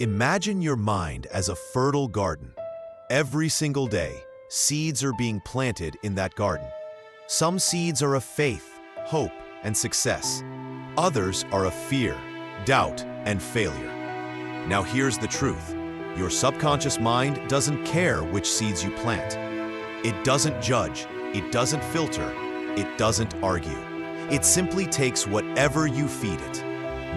Imagine your mind as a fertile garden. Every single day, seeds are being planted in that garden. Some seeds are of faith, hope, and success. Others are of fear, doubt, and failure. Now here's the truth. Your subconscious mind doesn't care which seeds you plant. It doesn't judge, it doesn't filter, it doesn't argue. It simply takes whatever you feed it,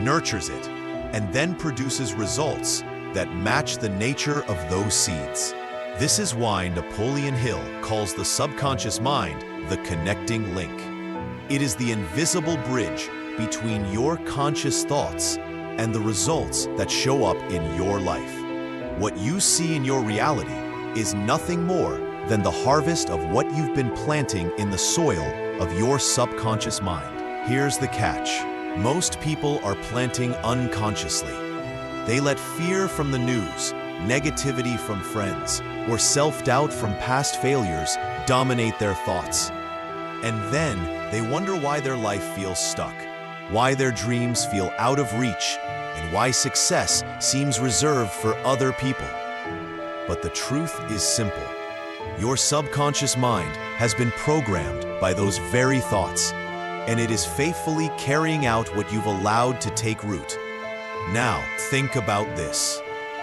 nurtures it, and then produces results that match the nature of those seeds. This is why Napoleon Hill calls the subconscious mind the connecting link. It is the invisible bridge between your conscious thoughts and the results that show up in your life. What you see in your reality is nothing more than the harvest of what you've been planting in the soil of your subconscious mind. Here's the catch. Most people are planting unconsciously. They let fear from the news, negativity from friends, or self-doubt from past failures dominate their thoughts. And then they wonder why their life feels stuck, why their dreams feel out of reach, and why success seems reserved for other people. But the truth is simple. Your subconscious mind has been programmed by those very thoughts, and it is faithfully carrying out what you've allowed to take root. Now, think about this.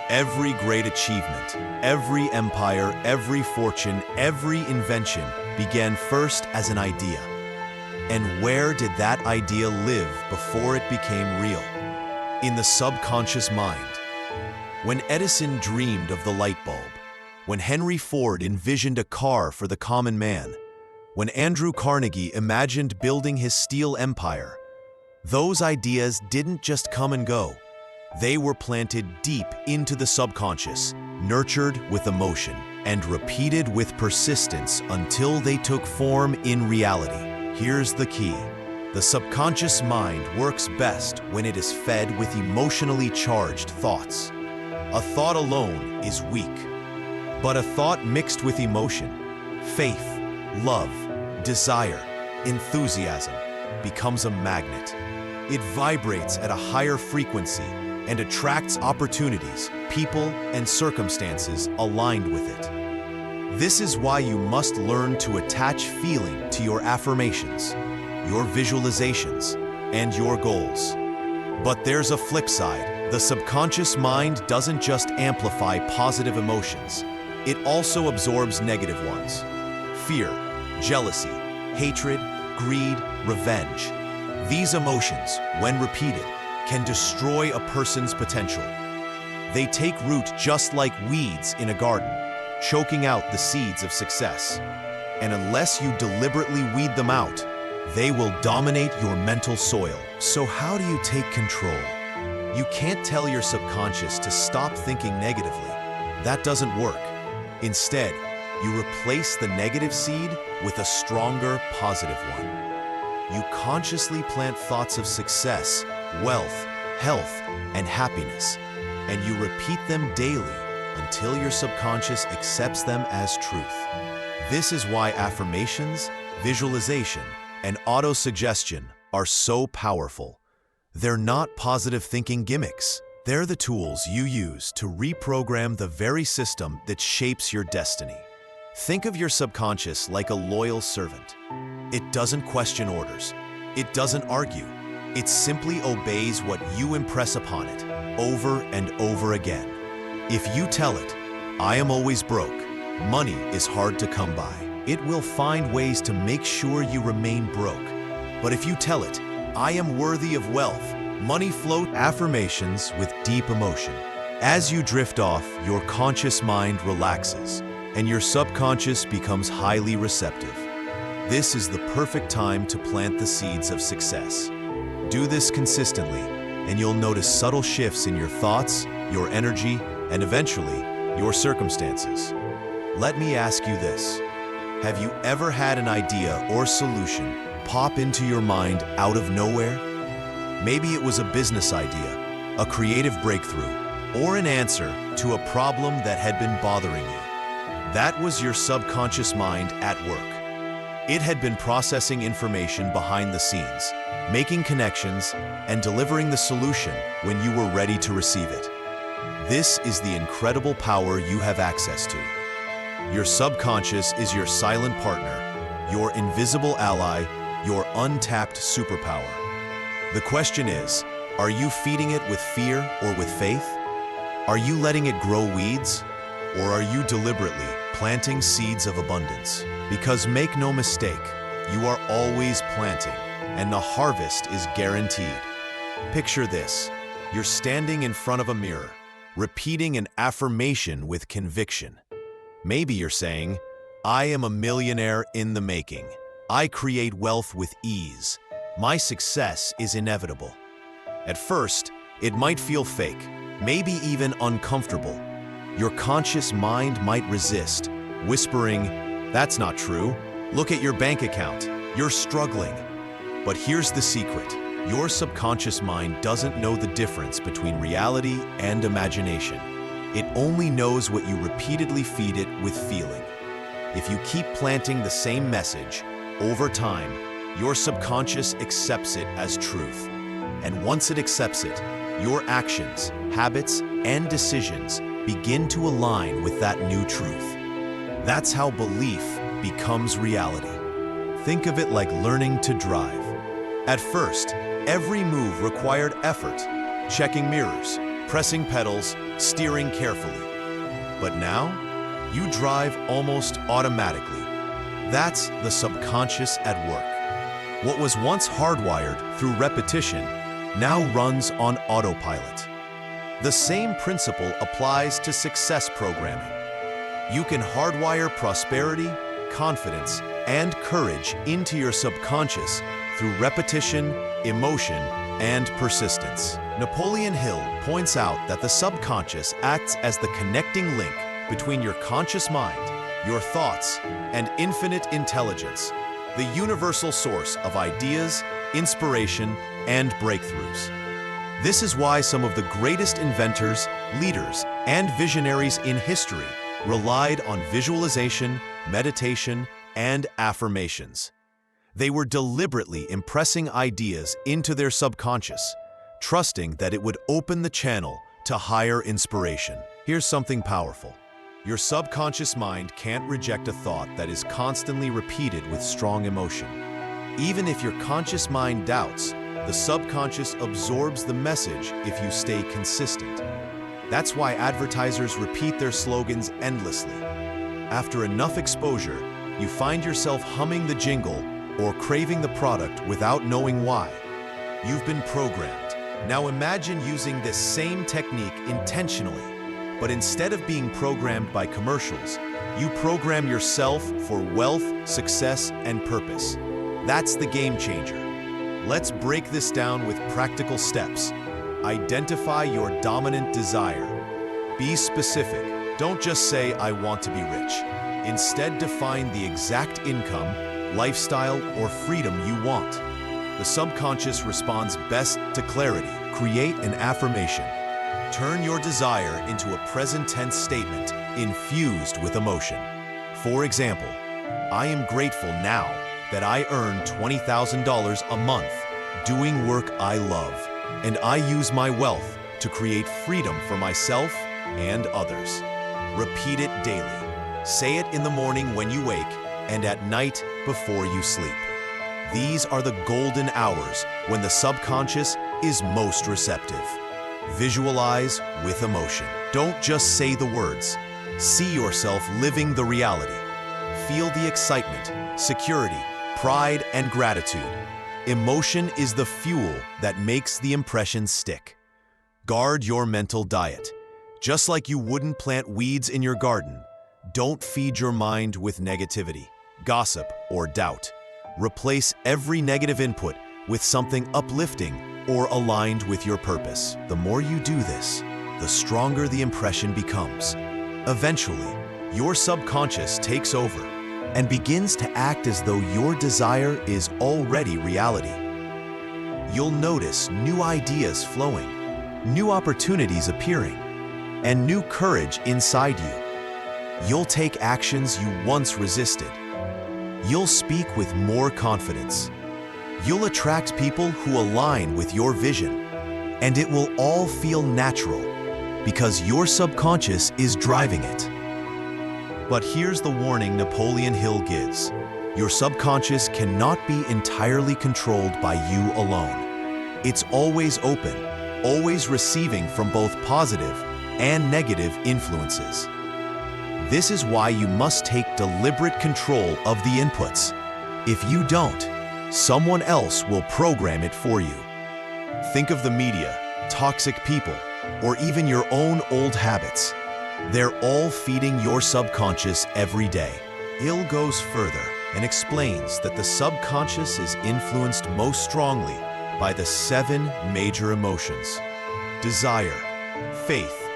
Every great achievement, every empire, every fortune, every invention began first as an idea. And where did that idea live before it became real? In the subconscious mind. When Edison dreamed of the light bulb, when Henry Ford envisioned a car for the common man, when Andrew Carnegie imagined building his steel empire, those ideas didn't just come and go. They were planted deep into the subconscious, nurtured with emotion, and repeated with persistence until they took form in reality. Here's the key. The subconscious mind works best when it is fed with emotionally charged thoughts. A thought alone is weak, but a thought mixed with emotion, faith, love, desire, enthusiasm, becomes a magnet. It vibrates at a higher frequency and attracts opportunities, people, and circumstances aligned with it. This is why you must learn to attach feeling to your affirmations, your visualizations, and your goals. But there's a flip side. The subconscious mind doesn't just amplify positive emotions, it also absorbs negative ones. Fear, jealousy, hatred, greed, revenge. These emotions, when repeated, can destroy a person's potential. They take root just like weeds in a garden, choking out the seeds of success. And unless you deliberately weed them out, they will dominate your mental soil. So how do you take control? You can't tell your subconscious to stop thinking negatively. That doesn't work. Instead, you replace the negative seed with a stronger, positive one. You consciously plant thoughts of success, wealth, health, and happiness, and you repeat them daily until your subconscious accepts them as truth. This is why affirmations, visualization, and autosuggestion are so powerful. They're not positive thinking gimmicks. They're the tools you use to reprogram the very system that shapes your destiny. Think of your subconscious like a loyal servant. It doesn't question orders. It doesn't argue. It simply obeys what you impress upon it, over and over again. If you tell it, "I am always broke, money is hard to come by," it will find ways to make sure you remain broke. But if you tell it, "I am worthy of wealth, money flow," affirmations with deep emotion. As you drift off, your conscious mind relaxes, and your subconscious becomes highly receptive. This is the perfect time to plant the seeds of success. Do this consistently, and you'll notice subtle shifts in your thoughts, your energy, and eventually, your circumstances. Let me ask you this. Have you ever had an idea or solution pop into your mind out of nowhere? Maybe it was a business idea, a creative breakthrough, or an answer to a problem that had been bothering you. That was your subconscious mind at work. It had been processing information behind the scenes, making connections, and delivering the solution when you were ready to receive it. This is the incredible power you have access to. Your subconscious is your silent partner, your invisible ally, your untapped superpower. The question is, are you feeding it with fear or with faith? Are you letting it grow weeds? Or are you deliberately planting seeds of abundance? Because make no mistake, you are always planting, and the harvest is guaranteed. Picture this. You're standing in front of a mirror, repeating an affirmation with conviction. Maybe you're saying, I am a millionaire in the making. I create wealth with ease. My success is inevitable. At first, it might feel fake, maybe even uncomfortable. Your conscious mind might resist, whispering, that's not true. Look at your bank account. You're struggling. But here's the secret. Your subconscious mind doesn't know the difference between reality and imagination. It only knows what you repeatedly feed it with feeling. If you keep planting the same message, over time, your subconscious accepts it as truth. And once it accepts it, your actions, habits, and decisions begin to align with that new truth. That's how belief becomes reality. Think of it like learning to drive. At first, every move required effort, checking mirrors, pressing pedals, steering carefully. But now, you drive almost automatically. That's the subconscious at work. What was once hardwired through repetition now runs on autopilot. The same principle applies to success programming. You can hardwire prosperity, confidence, and courage into your subconscious through repetition, emotion, and persistence. Napoleon Hill points out that the subconscious acts as the connecting link between your conscious mind, your thoughts, and infinite intelligence, the universal source of ideas, inspiration, and breakthroughs. This is why some of the greatest inventors, leaders, and visionaries in history relied on visualization, meditation, and affirmations. They were deliberately impressing ideas into their subconscious, trusting that it would open the channel to higher inspiration. Here's something powerful. Your subconscious mind can't reject a thought that is constantly repeated with strong emotion. Even if your conscious mind doubts, the subconscious absorbs the message if you stay consistent. That's why advertisers repeat their slogans endlessly. After enough exposure, you find yourself humming the jingle or craving the product without knowing why. You've been programmed. Now imagine using this same technique intentionally, but instead of being programmed by commercials, you program yourself for wealth, success, and purpose. That's the game changer. Let's break this down with practical steps. Identify your dominant desire. Be specific. Don't just say, I want to be rich. Instead, define the exact income, lifestyle, or freedom you want. The subconscious responds best to clarity. Create an affirmation. Turn your desire into a present tense statement infused with emotion. For example, I am grateful now that I earn $20,000 a month doing work I love, and I use my wealth to create freedom for myself and others. Repeat it daily. Say it in the morning when you wake and at night before you sleep. These are the golden hours when the subconscious is most receptive. Visualize with emotion. Don't just say the words. See yourself living the reality. Feel the excitement, security, pride, and gratitude. Emotion is the fuel that makes the impression stick. Guard your mental diet. Just like you wouldn't plant weeds in your garden, don't feed your mind with negativity, gossip, or doubt. Replace every negative input with something uplifting or aligned with your purpose. The more you do this, the stronger the impression becomes. Eventually, your subconscious takes over and begins to act as though your desire is already reality. You'll notice new ideas flowing, new opportunities appearing, and new courage inside you. You'll take actions you once resisted. You'll speak with more confidence. You'll attract people who align with your vision, and it will all feel natural, because your subconscious is driving it. But here's the warning Napoleon Hill gives. Your subconscious cannot be entirely controlled by you alone. It's always open, always receiving from both positive and negative influences. This is why you must take deliberate control of the inputs. If you don't, someone else will program it for you. Think of the media, toxic people, or even your own old habits. They're all feeding your subconscious every day. Hill goes further and explains that the subconscious is influenced most strongly by the 7 major emotions: desire, faith,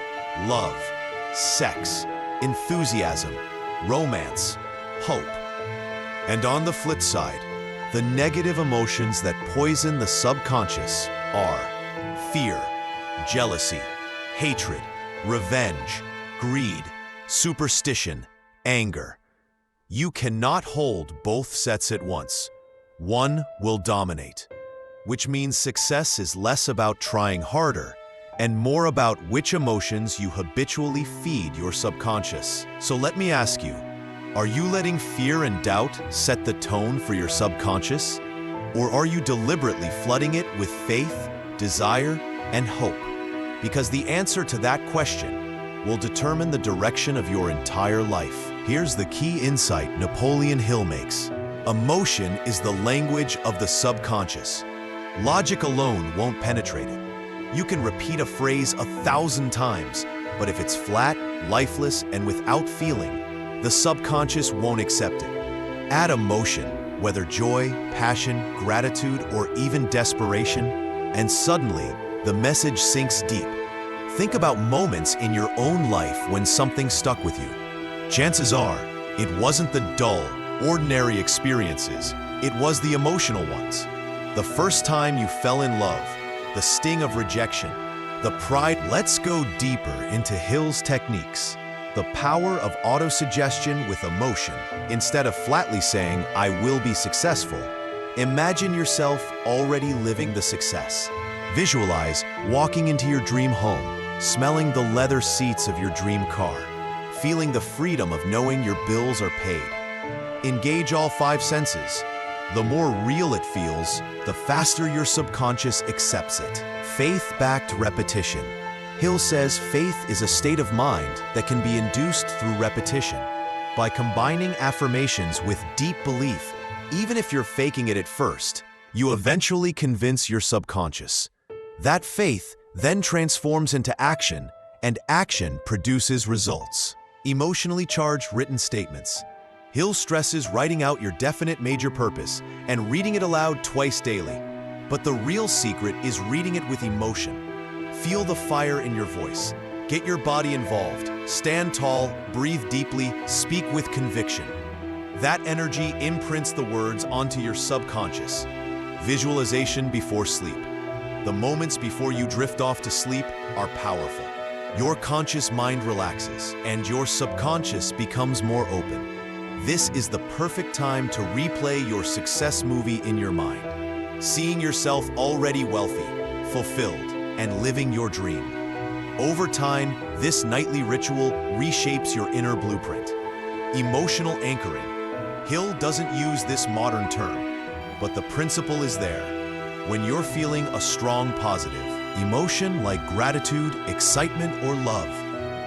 love, sex, enthusiasm, romance, hope. And on the flip side, the negative emotions that poison the subconscious are fear, jealousy, hatred, revenge, greed, superstition, anger. You cannot hold both sets at once. One will dominate, which means success is less about trying harder and more about which emotions you habitually feed your subconscious. So let me ask you, are you letting fear and doubt set the tone for your subconscious? Or are you deliberately flooding it with faith, desire, and hope? Because the answer to that question will determine the direction of your entire life. Here's the key insight Napoleon Hill makes. Emotion is the language of the subconscious. Logic alone won't penetrate it. You can repeat a phrase 1,000 times, but if it's flat, lifeless, and without feeling, the subconscious won't accept it. Add emotion, whether joy, passion, gratitude, or even desperation, and suddenly, the message sinks deep. Think about moments in your own life when something stuck with you. Chances are, it wasn't the dull, ordinary experiences, it was the emotional ones. The first time you fell in love, the sting of rejection, the pride. Let's go deeper into Hill's techniques. The power of autosuggestion with emotion. Instead of flatly saying, "I will be successful," imagine yourself already living the success. Visualize walking into your dream home, smelling the leather seats of your dream car, feeling the freedom of knowing your bills are paid. Engage all 5 senses. The more real it feels, the faster your subconscious accepts it. Faith-backed repetition. Hill says faith is a state of mind that can be induced through repetition. By combining affirmations with deep belief, even if you're faking it at first, you eventually convince your subconscious. That faith then transforms into action, and action produces results. Emotionally charged written statements. Hill stresses writing out your definite major purpose and reading it aloud twice daily. But the real secret is reading it with emotion. Feel the fire in your voice. Get your body involved. Stand tall, breathe deeply, speak with conviction. That energy imprints the words onto your subconscious. Visualization before sleep. The moments before you drift off to sleep are powerful. Your conscious mind relaxes, and your subconscious becomes more open. This is the perfect time to replay your success movie in your mind, seeing yourself already wealthy, fulfilled, and living your dream. Over time, this nightly ritual reshapes your inner blueprint. Emotional anchoring. Hill doesn't use this modern term, but the principle is there. When you're feeling a strong positive emotion like gratitude, excitement, or love,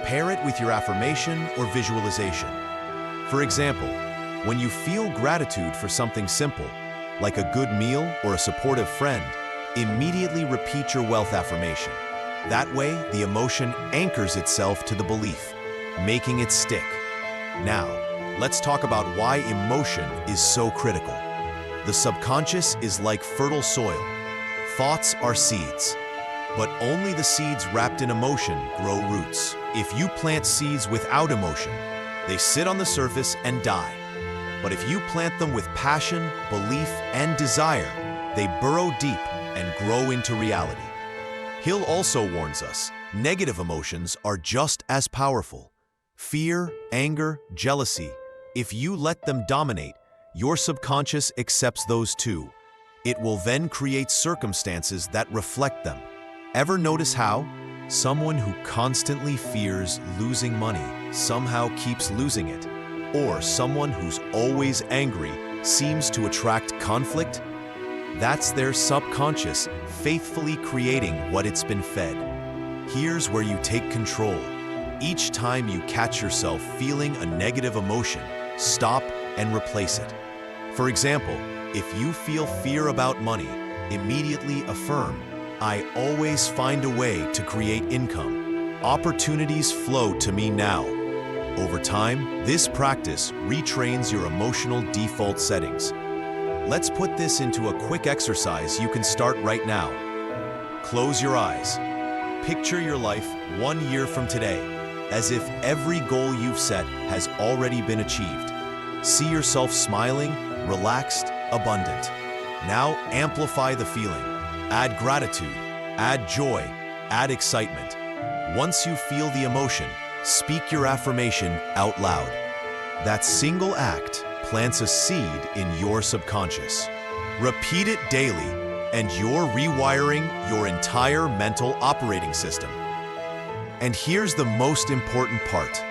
pair it with your affirmation or visualization. For example, when you feel gratitude for something simple, like a good meal or a supportive friend, immediately repeat your wealth affirmation. That way, the emotion anchors itself to the belief, making it stick. Now, let's talk about why emotion is so critical. The subconscious is like fertile soil. Thoughts are seeds, but only the seeds wrapped in emotion grow roots. If you plant seeds without emotion, they sit on the surface and die. But if you plant them with passion, belief, and desire, they burrow deep and grow into reality. Hill also warns us, negative emotions are just as powerful. Fear, anger, jealousy. If you let them dominate, your subconscious accepts those too. It will then create circumstances that reflect them. Ever notice how, Someone who constantly fears losing money somehow keeps losing it. Or someone who's always angry seems to attract conflict. That's their subconscious faithfully creating what it's been fed. Here's where you take control. Each time you catch yourself feeling a negative emotion, stop and replace it. For example, if you feel fear about money, immediately affirm, "I always find a way to create income. Opportunities flow to me now." Over time, this practice retrains your emotional default settings. Let's put this into a quick exercise you can start right now. Close your eyes. Picture your life 1 year from today, as if every goal you've set has already been achieved. See yourself smiling, relaxed, abundant. Now amplify the feeling. Add gratitude, add joy, add excitement. Once you feel the emotion, speak your affirmation out loud. That single act plants a seed in your subconscious. Repeat it daily, and you're rewiring your entire mental operating system. And here's the most important part.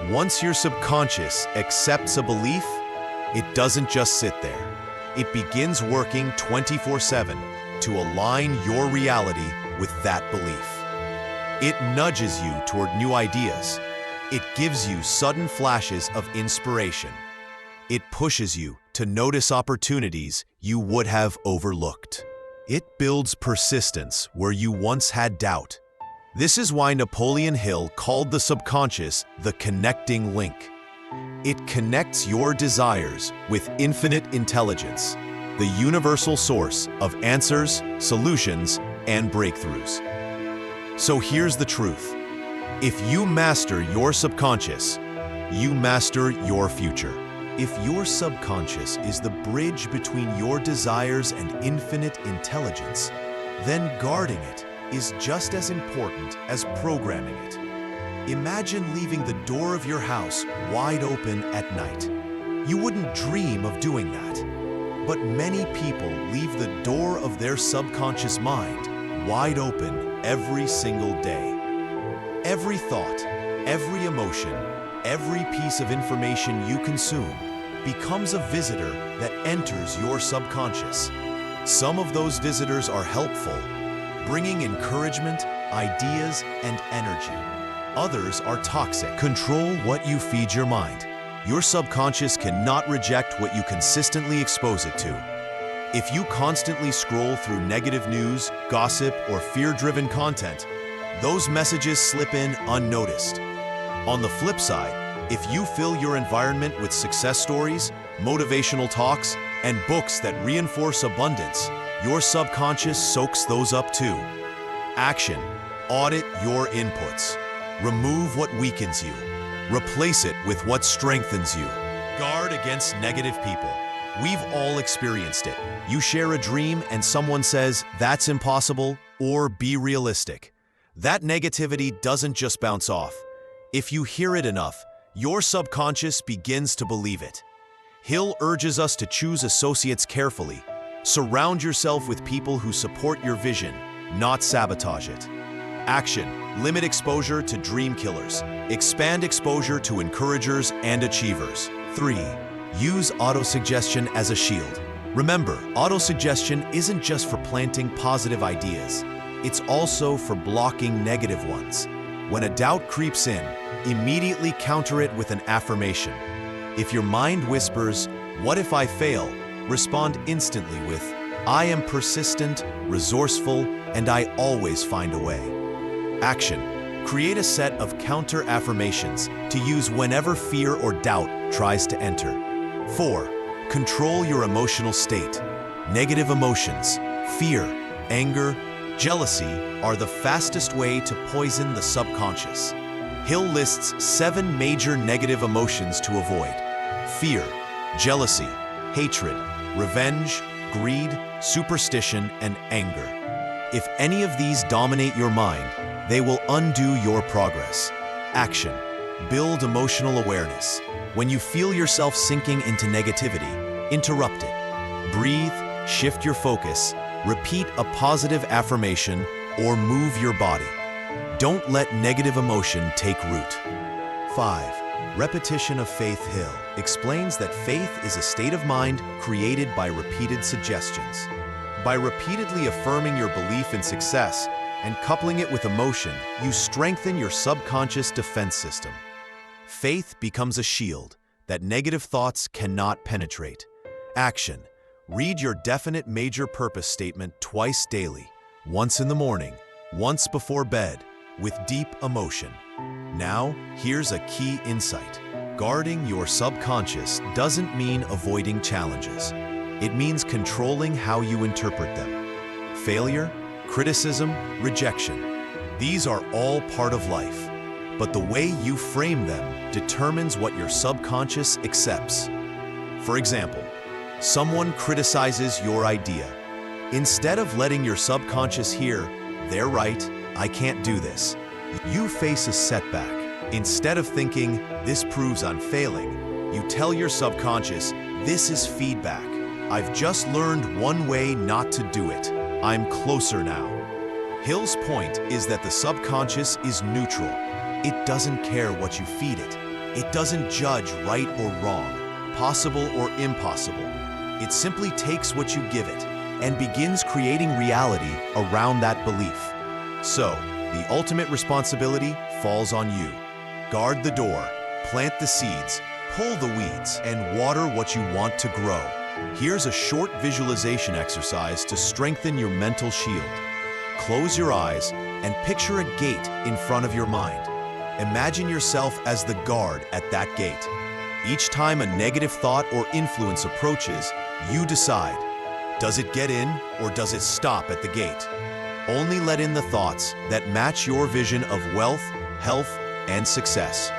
Once your subconscious accepts a belief, it doesn't just sit there. It begins working 24/7 to align your reality with that belief. It nudges you toward new ideas. It gives you sudden flashes of inspiration. It pushes you to notice opportunities you would have overlooked. It builds persistence where you once had doubt. This is why Napoleon Hill called the subconscious the connecting link. It connects your desires with infinite intelligence, the universal source of answers, solutions, and breakthroughs. So here's the truth. If you master your subconscious, you master your future. If your subconscious is the bridge between your desires and infinite intelligence, then guarding it is just as important as programming it. Imagine leaving the door of your house wide open at night. You wouldn't dream of doing that. But many people leave the door of their subconscious mind wide open every single day. Every thought, every emotion, every piece of information you consume becomes a visitor that enters your subconscious. Some of those visitors are helpful, bringing encouragement, ideas, and energy. Others are toxic. Control what you feed your mind. Your subconscious cannot reject what you consistently expose it to. If you constantly scroll through negative news, gossip, or fear-driven content, those messages slip in unnoticed. On the flip side, if you fill your environment with success stories, motivational talks, and books that reinforce abundance, your subconscious soaks those up too. Action. Audit your inputs. Remove what weakens you. Replace it with what strengthens you. Guard against negative people. We've all experienced it. You share a dream and someone says, "That's impossible," or "Be realistic." That negativity doesn't just bounce off. If you hear it enough, your subconscious begins to believe it. Hill urges us to choose associates carefully. Surround yourself with people who support your vision, not sabotage it. Action. Limit exposure to dream killers. Expand exposure to encouragers and achievers. 3. Use autosuggestion as a shield. Remember, autosuggestion isn't just for planting positive ideas. It's also for blocking negative ones. When a doubt creeps in, immediately counter it with an affirmation. If your mind whispers, "What if I fail?" respond instantly with, "I am persistent, resourceful, and I always find a way." Action. Create a set of counter affirmations to use whenever fear or doubt tries to enter. 4. Control your emotional state. Negative emotions, fear, anger, jealousy are the fastest way to poison the subconscious. Hill lists 7 major negative emotions to avoid: fear, jealousy, hatred, revenge, greed, superstition, and anger. If any of these dominate your mind, they will undo your progress. Action. Build emotional awareness. When you feel yourself sinking into negativity, interrupt it. Breathe, shift your focus, repeat a positive affirmation, or move your body. Don't let negative emotion take root. 5. Repetition of Faith. Hill explains that faith is a state of mind created by repeated suggestions. By repeatedly affirming your belief in success and coupling it with emotion, you strengthen your subconscious defense system. Faith becomes a shield that negative thoughts cannot penetrate. Action. Read your definite major purpose statement twice daily, once in the morning, once before bed, with deep emotion. Now, here's a key insight. Guarding your subconscious doesn't mean avoiding challenges. It means controlling how you interpret them. Failure, criticism, rejection. These are all part of life, but the way you frame them determines what your subconscious accepts. For example, someone criticizes your idea. Instead of letting your subconscious hear, "They're right, I can't do this," you face a setback. Instead of thinking, "This proves I'm failing," you tell your subconscious, "This is feedback. I've just learned one way not to do it. I'm closer now." Hill's point is that the subconscious is neutral. It doesn't care what you feed it. It doesn't judge right or wrong, possible or impossible. It simply takes what you give it and begins creating reality around that belief. So, the ultimate responsibility falls on you. Guard the door, plant the seeds, pull the weeds, and water what you want to grow. Here's a short visualization exercise to strengthen your mental shield. Close your eyes and picture a gate in front of your mind. Imagine yourself as the guard at that gate. Each time a negative thought or influence approaches, you decide, does it get in or does it stop at the gate? Only let in the thoughts that match your vision of wealth, health, and success.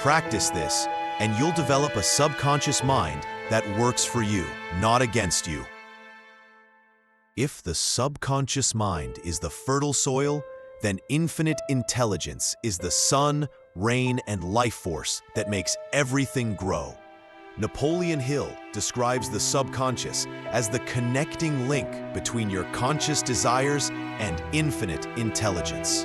Practice this, and you'll develop a subconscious mind that works for you, not against you. If the subconscious mind is the fertile soil, then infinite intelligence is the sun, rain, and life force that makes everything grow. Napoleon Hill describes the subconscious as the connecting link between your conscious desires and infinite intelligence.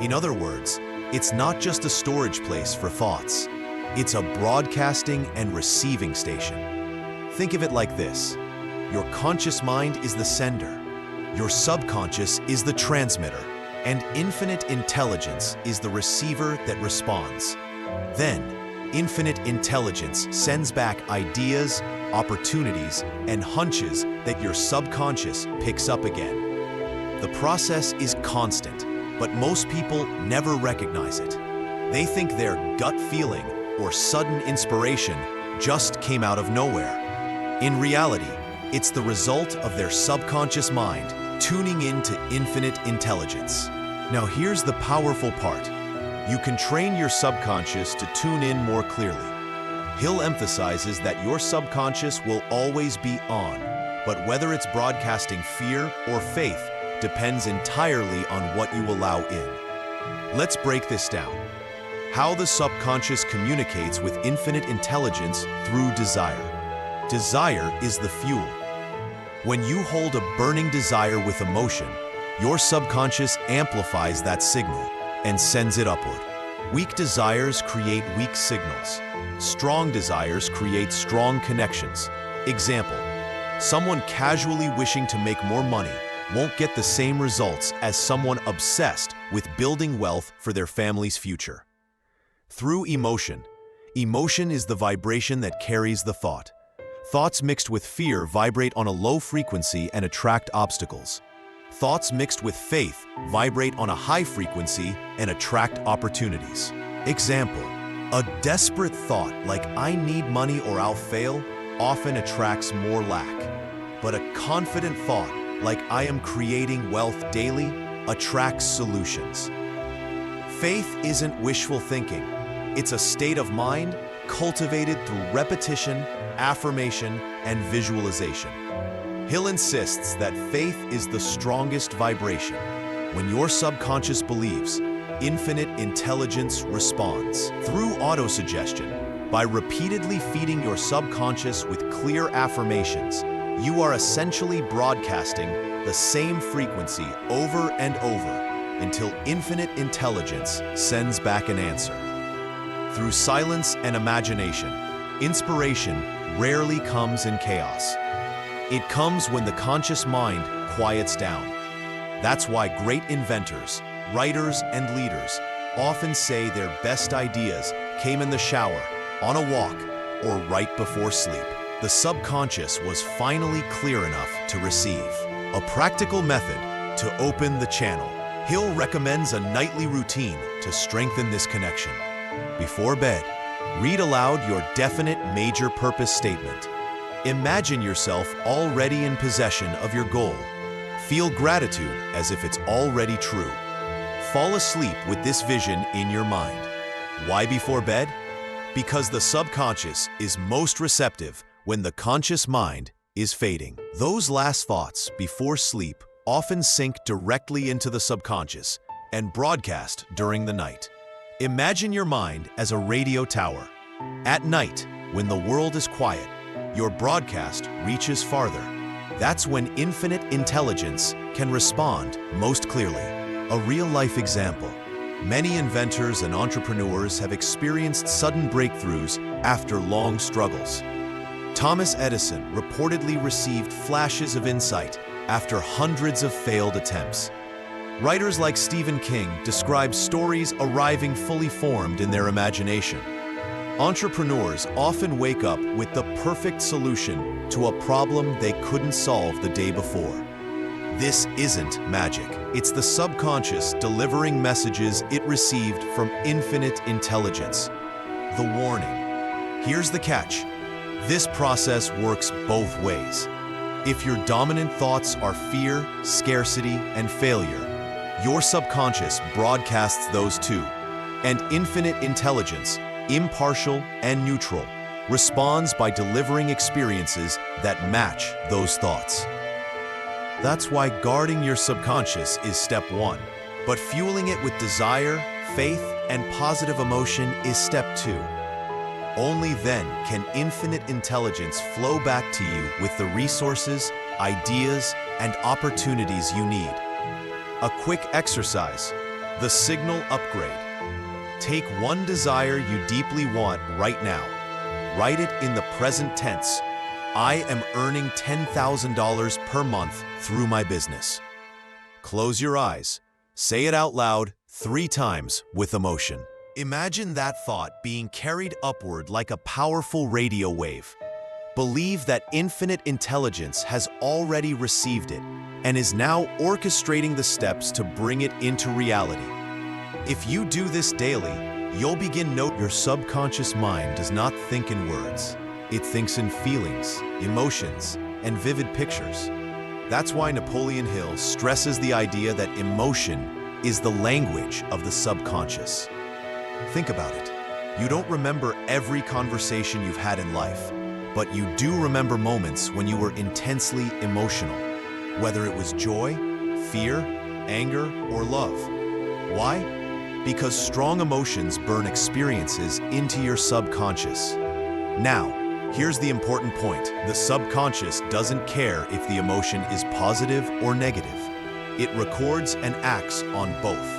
In other words, it's not just a storage place for thoughts. It's a broadcasting and receiving station. Think of it like this. Your conscious mind is the sender. Your subconscious is the transmitter. And infinite intelligence is the receiver that responds. Then, infinite intelligence sends back ideas, opportunities, and hunches that your subconscious picks up again. The process is constant, but most people never recognize it. They think their gut feeling or sudden inspiration just came out of nowhere. In reality, it's the result of their subconscious mind tuning into infinite intelligence. Now here's the powerful part. You can train your subconscious to tune in more clearly. Hill emphasizes that your subconscious will always be on, but whether it's broadcasting fear or faith depends entirely on what you allow in. Let's break this down. How the subconscious communicates with infinite intelligence through desire. Desire is the fuel. When you hold a burning desire with emotion, your subconscious amplifies that signal and sends it upward. Weak desires create weak signals. Strong desires create strong connections. Example, someone casually wishing to make more money won't get the same results as someone obsessed with building wealth for their family's future. Through emotion. Emotion is the vibration that carries the thought. Thoughts mixed with fear vibrate on a low frequency and attract obstacles. Thoughts mixed with faith vibrate on a high frequency and attract opportunities. Example, a desperate thought like "I need money or I'll fail" often attracts more lack. But a confident thought like "I am creating wealth daily" attracts solutions. Faith isn't wishful thinking. It's a state of mind cultivated through repetition, affirmation, and visualization. Hill insists that faith is the strongest vibration. When your subconscious believes, infinite intelligence responds. Through autosuggestion, by repeatedly feeding your subconscious with clear affirmations, you are essentially broadcasting the same frequency over and over, until infinite intelligence sends back an answer. Through silence and imagination, inspiration rarely comes in chaos. It comes when the conscious mind quiets down. That's why great inventors, writers, and leaders often say their best ideas came in the shower, on a walk, or right before sleep. The subconscious was finally clear enough to receive. A practical method to open the channel. Hill recommends a nightly routine to strengthen this connection. Before bed, read aloud your definite major purpose statement. Imagine yourself already in possession of your goal. Feel gratitude as if it's already true. Fall asleep with this vision in your mind. Why before bed? Because the subconscious is most receptive when the conscious mind is fading. Those last thoughts before sleep often sink directly into the subconscious and broadcast during the night. Imagine your mind as a radio tower. At night, when the world is quiet, your broadcast reaches farther. That's when infinite intelligence can respond most clearly. A real-life example. Many inventors and entrepreneurs have experienced sudden breakthroughs after long struggles. Thomas Edison reportedly received flashes of insight after hundreds of failed attempts. Writers like Stephen King describe stories arriving fully formed in their imagination. Entrepreneurs often wake up with the perfect solution to a problem they couldn't solve the day before. This isn't magic. It's the subconscious delivering messages it received from infinite intelligence. The warning. Here's the catch. This process works both ways. If your dominant thoughts are fear, scarcity, and failure, your subconscious broadcasts those too. And infinite intelligence, impartial and neutral, responds by delivering experiences that match those thoughts. That's why guarding your subconscious is step one, but fueling it with desire, faith, and positive emotion is step two. Only then can infinite intelligence flow back to you with the resources, ideas, and opportunities you need. A quick exercise, the signal upgrade. Take one desire you deeply want right now. Write it in the present tense. I am earning $10,000 per month through my business. Close your eyes. Say it out loud 3 times with emotion. Imagine that thought being carried upward like a powerful radio wave. Believe that infinite intelligence has already received it and is now orchestrating the steps to bring it into reality. If you do this daily, you'll begin to note your subconscious mind does not think in words. It thinks in feelings, emotions, and vivid pictures. That's why Napoleon Hill stresses the idea that emotion is the language of the subconscious. Think about it. You don't remember every conversation you've had in life, but you do remember moments when you were intensely emotional, whether it was joy, fear, anger, or love. Why? Because strong emotions burn experiences into your subconscious. Now, here's the important point. The subconscious doesn't care if the emotion is positive or negative. It records and acts on both.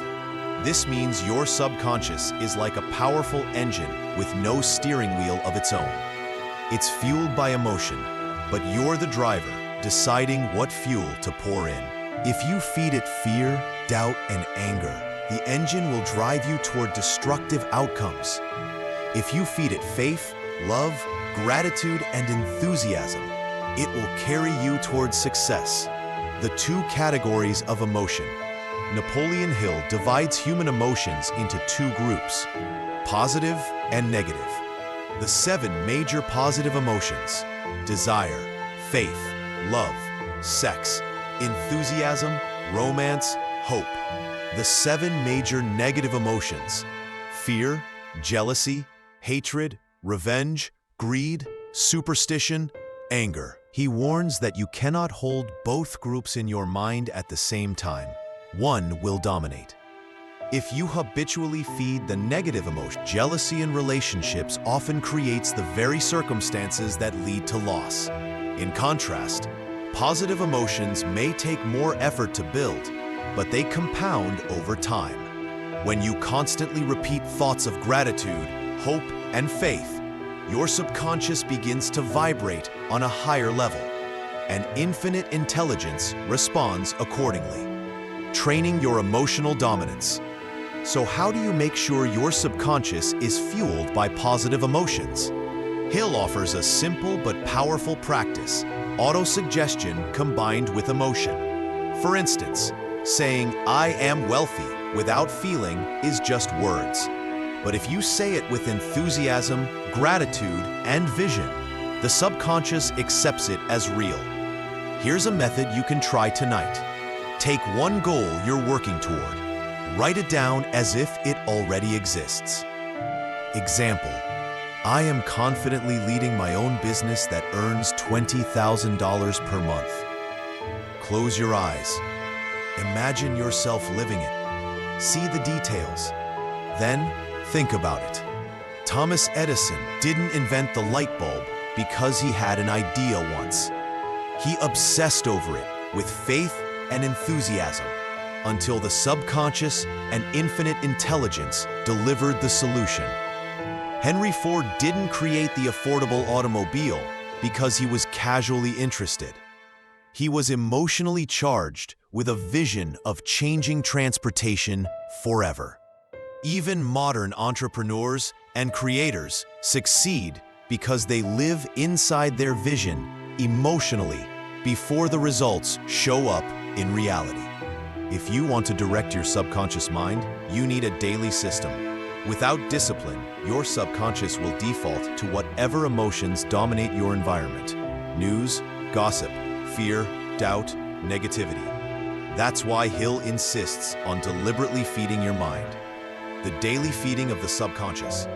This means your subconscious is like a powerful engine with no steering wheel of its own. It's fueled by emotion, but you're the driver, deciding what fuel to pour in. If you feed it fear, doubt, and anger, the engine will drive you toward destructive outcomes. If you feed it faith, love, gratitude, and enthusiasm, it will carry you towards success. The 2 categories of emotion. Napoleon Hill divides human emotions into 2 groups, positive and negative. The 7 major positive emotions: desire, faith, love, sex, enthusiasm, romance, hope. The 7 major negative emotions: fear, jealousy, hatred, revenge, greed, superstition, anger. He warns that you cannot hold both groups in your mind at the same time. One will dominate. If you habitually feed the negative emotion, jealousy in relationships often creates the very circumstances that lead to loss. In contrast, positive emotions may take more effort to build, but they compound over time. When you constantly repeat thoughts of gratitude, hope, and faith, your subconscious begins to vibrate on a higher level, and infinite intelligence responds accordingly, training your emotional dominance. So how do you make sure your subconscious is fueled by positive emotions? Hill offers a simple but powerful practice, autosuggestion combined with emotion. For instance, saying, "I am wealthy," without feeling is just words. But if you say it with enthusiasm, gratitude, and vision, the subconscious accepts it as real. Here's a method you can try tonight. Take one goal you're working toward. Write it down as if it already exists. Example: I am confidently leading my own business that earns $20,000 per month. Close your eyes. Imagine yourself living it. See the details. Then think about it. Thomas Edison didn't invent the light bulb because he had an idea once. He obsessed over it with faith and enthusiasm until the subconscious and infinite intelligence delivered the solution. Henry Ford didn't create the affordable automobile because he was casually interested. He was emotionally charged with a vision of changing transportation forever. Even modern entrepreneurs and creators succeed because they live inside their vision emotionally before the results show up in reality. If you want to direct your subconscious mind, you need a daily system. Without discipline, your subconscious will default to whatever emotions dominate your environment: news, gossip, fear, doubt, negativity. That's why Hill insists on deliberately feeding your mind. The daily feeding of the subconscious.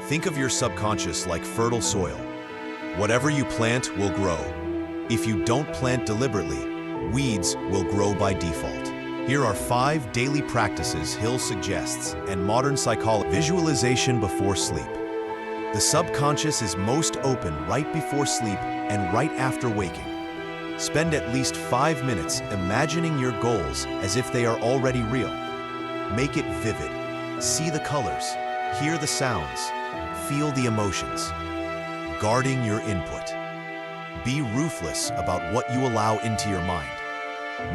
Think of your subconscious like fertile soil. Whatever you plant will grow. If you don't plant deliberately, weeds will grow by default. Here are 5 daily practices Hill suggests and modern psychology. Visualization before sleep. The subconscious is most open right before sleep and right after waking. Spend at least 5 minutes imagining your goals as if they are already real. Make it vivid. See the colors, hear the sounds, feel the emotions. Guarding your input. Be ruthless about what you allow into your mind.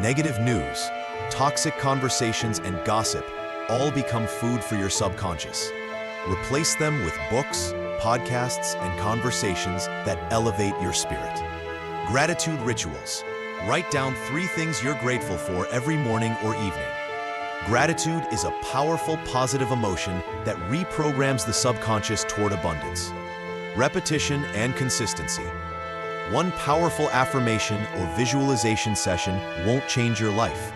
Negative news, toxic conversations, and gossip all become food for your subconscious. Replace them with books, podcasts, and conversations that elevate your spirit. Gratitude rituals. Write down 3 things you're grateful for every morning or evening. Gratitude is a powerful positive emotion that reprograms the subconscious toward abundance. Repetition and consistency. One powerful affirmation or visualization session won't change your life,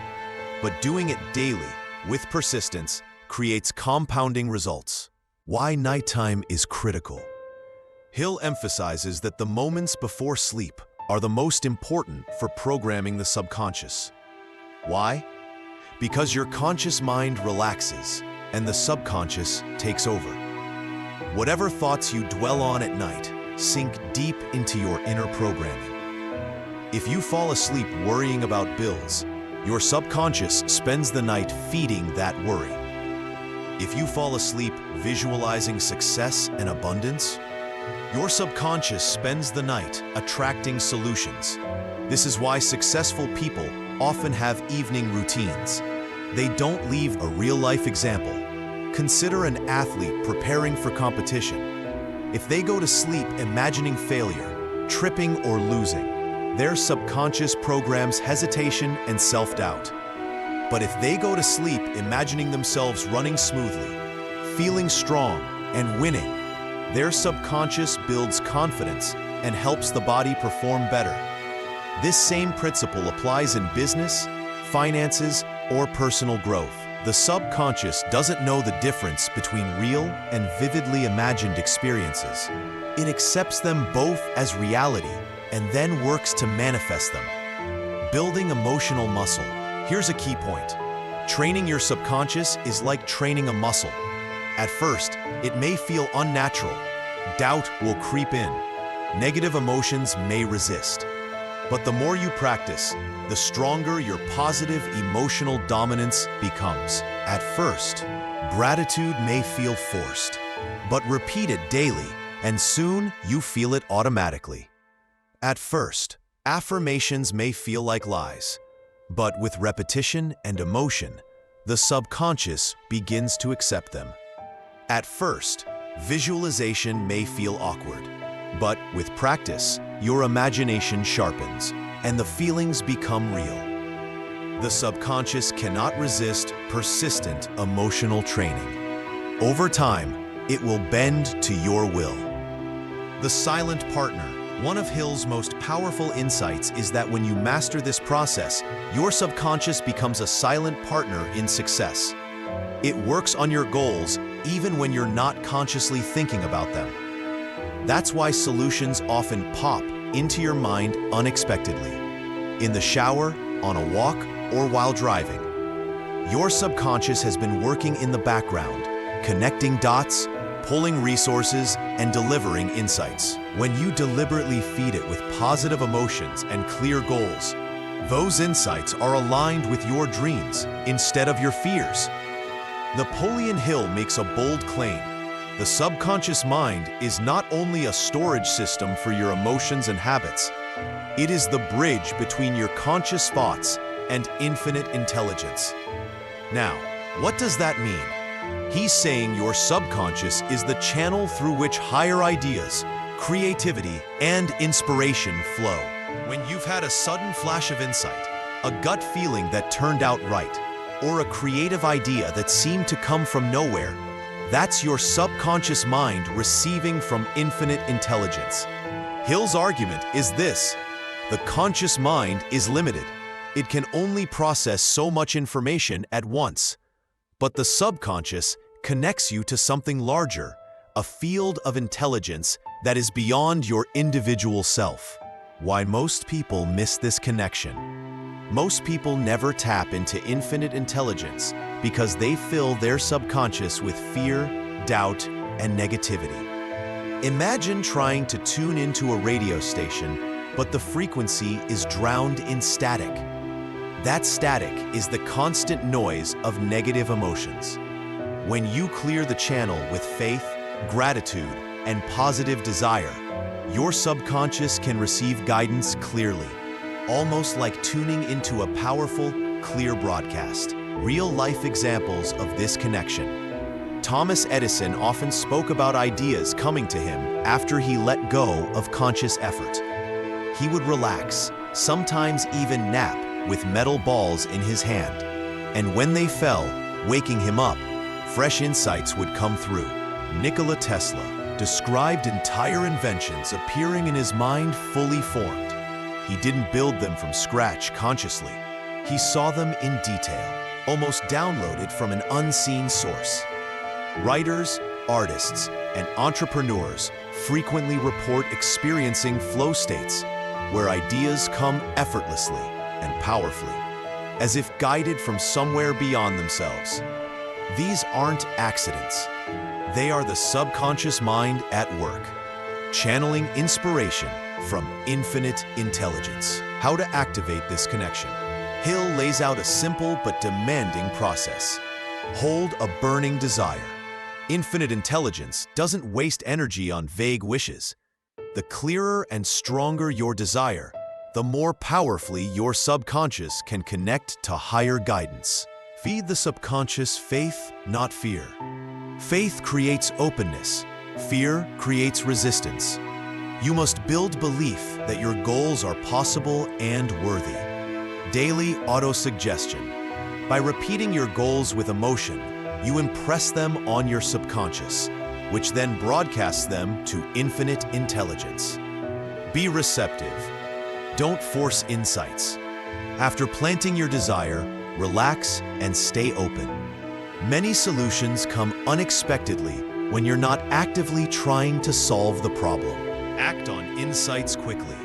but doing it daily with persistence creates compounding results. Why nighttime is critical. Hill emphasizes that the moments before sleep are the most important for programming the subconscious. Why? Because your conscious mind relaxes and the subconscious takes over. Whatever thoughts you dwell on at night sink deep into your inner programming. If you fall asleep worrying about bills, your subconscious spends the night feeding that worry. If you fall asleep visualizing success and abundance, your subconscious spends the night attracting solutions. This is why successful people often have evening routines. They don't leave a real-life example. Consider an athlete preparing for competition. If they go to sleep imagining failure, tripping, or losing, their subconscious programs hesitation and self-doubt. But if they go to sleep imagining themselves running smoothly, feeling strong, and winning, their subconscious builds confidence and helps the body perform better. This same principle applies in business, finances, or personal growth. The subconscious doesn't know the difference between real and vividly imagined experiences. It accepts them both as reality and then works to manifest them. Building emotional muscle. Here's a key point. Training your subconscious is like training a muscle. At first, it may feel unnatural. Doubt will creep in. Negative emotions may resist. But the more you practice, the stronger your positive emotional dominance becomes. At first, gratitude may feel forced, but repeat it daily, and soon you feel it automatically. At first, affirmations may feel like lies, but with repetition and emotion, the subconscious begins to accept them. At first, visualization may feel awkward, but with practice, your imagination sharpens and the feelings become real. The subconscious cannot resist persistent emotional training. Over time, it will bend to your will. The silent partner. One of Hill's most powerful insights is that when you master this process, your subconscious becomes a silent partner in success. It works on your goals even when you're not consciously thinking about them. That's why solutions often pop into your mind unexpectedly. In the shower, on a walk, or while driving. Your subconscious has been working in the background, connecting dots, pulling resources, and delivering insights. When you deliberately feed it with positive emotions and clear goals, those insights are aligned with your dreams instead of your fears. Napoleon Hill makes a bold claim. The subconscious mind is not only a storage system for your emotions and habits, it is the bridge between your conscious thoughts and infinite intelligence. Now, what does that mean? He's saying your subconscious is the channel through which higher ideas, creativity, and inspiration flow. When you've had a sudden flash of insight, a gut feeling that turned out right, or a creative idea that seemed to come from nowhere, that's your subconscious mind receiving from infinite intelligence. Hill's argument is this: the conscious mind is limited. It can only process so much information at once. But the subconscious connects you to something larger, a field of intelligence that is beyond your individual self. Why most people miss this connection? Most people never tap into infinite intelligence because they fill their subconscious with fear, doubt, and negativity. Imagine trying to tune into a radio station, but the frequency is drowned in static. That static is the constant noise of negative emotions. When you clear the channel with faith, gratitude, and positive desire, your subconscious can receive guidance clearly, almost like tuning into a powerful, clear broadcast. Real-life examples of this connection. Thomas Edison often spoke about ideas coming to him after he let go of conscious effort. He would relax, sometimes even nap, with metal balls in his hand. And when they fell, waking him up, fresh insights would come through. Nikola Tesla described entire inventions appearing in his mind fully formed. He didn't build them from scratch consciously. He saw them in detail, almost downloaded from an unseen source. Writers, artists, and entrepreneurs frequently report experiencing flow states where ideas come effortlessly and powerfully, as if guided from somewhere beyond themselves. These aren't accidents. They are the subconscious mind at work, channeling inspiration from infinite intelligence. How to activate this connection? Hill lays out a simple but demanding process. Hold a burning desire. Infinite intelligence doesn't waste energy on vague wishes. The clearer and stronger your desire, the more powerfully your subconscious can connect to higher guidance. Feed the subconscious faith, not fear. Faith creates openness. Fear creates resistance. You must build belief that your goals are possible and worthy. Daily auto-suggestion. By repeating your goals with emotion, you impress them on your subconscious, which then broadcasts them to infinite intelligence. Be receptive. Don't force insights. After planting your desire, relax and stay open. Many solutions come unexpectedly when you're not actively trying to solve the problem. Act on insights quickly.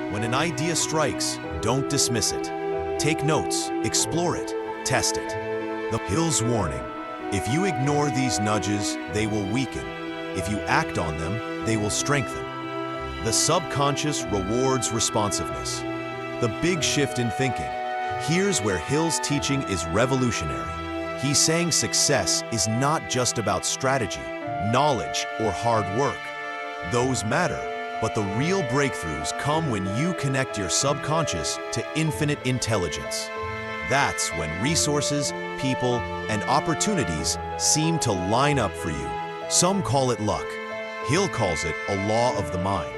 When an idea strikes, don't dismiss it. Take notes, explore it, test it. The Hill's warning: if you ignore these nudges, they will weaken. If you act on them, they will strengthen. The subconscious rewards responsiveness. the big shift in thinking. Here's where Hill's teaching is revolutionary. He's saying success is not just about strategy, knowledge, or hard work. Those matter, but the real breakthroughs come when you connect your subconscious to infinite intelligence. That's when resources, people, and opportunities seem to line up for you. Some call it luck. Hill calls it a law of the mind.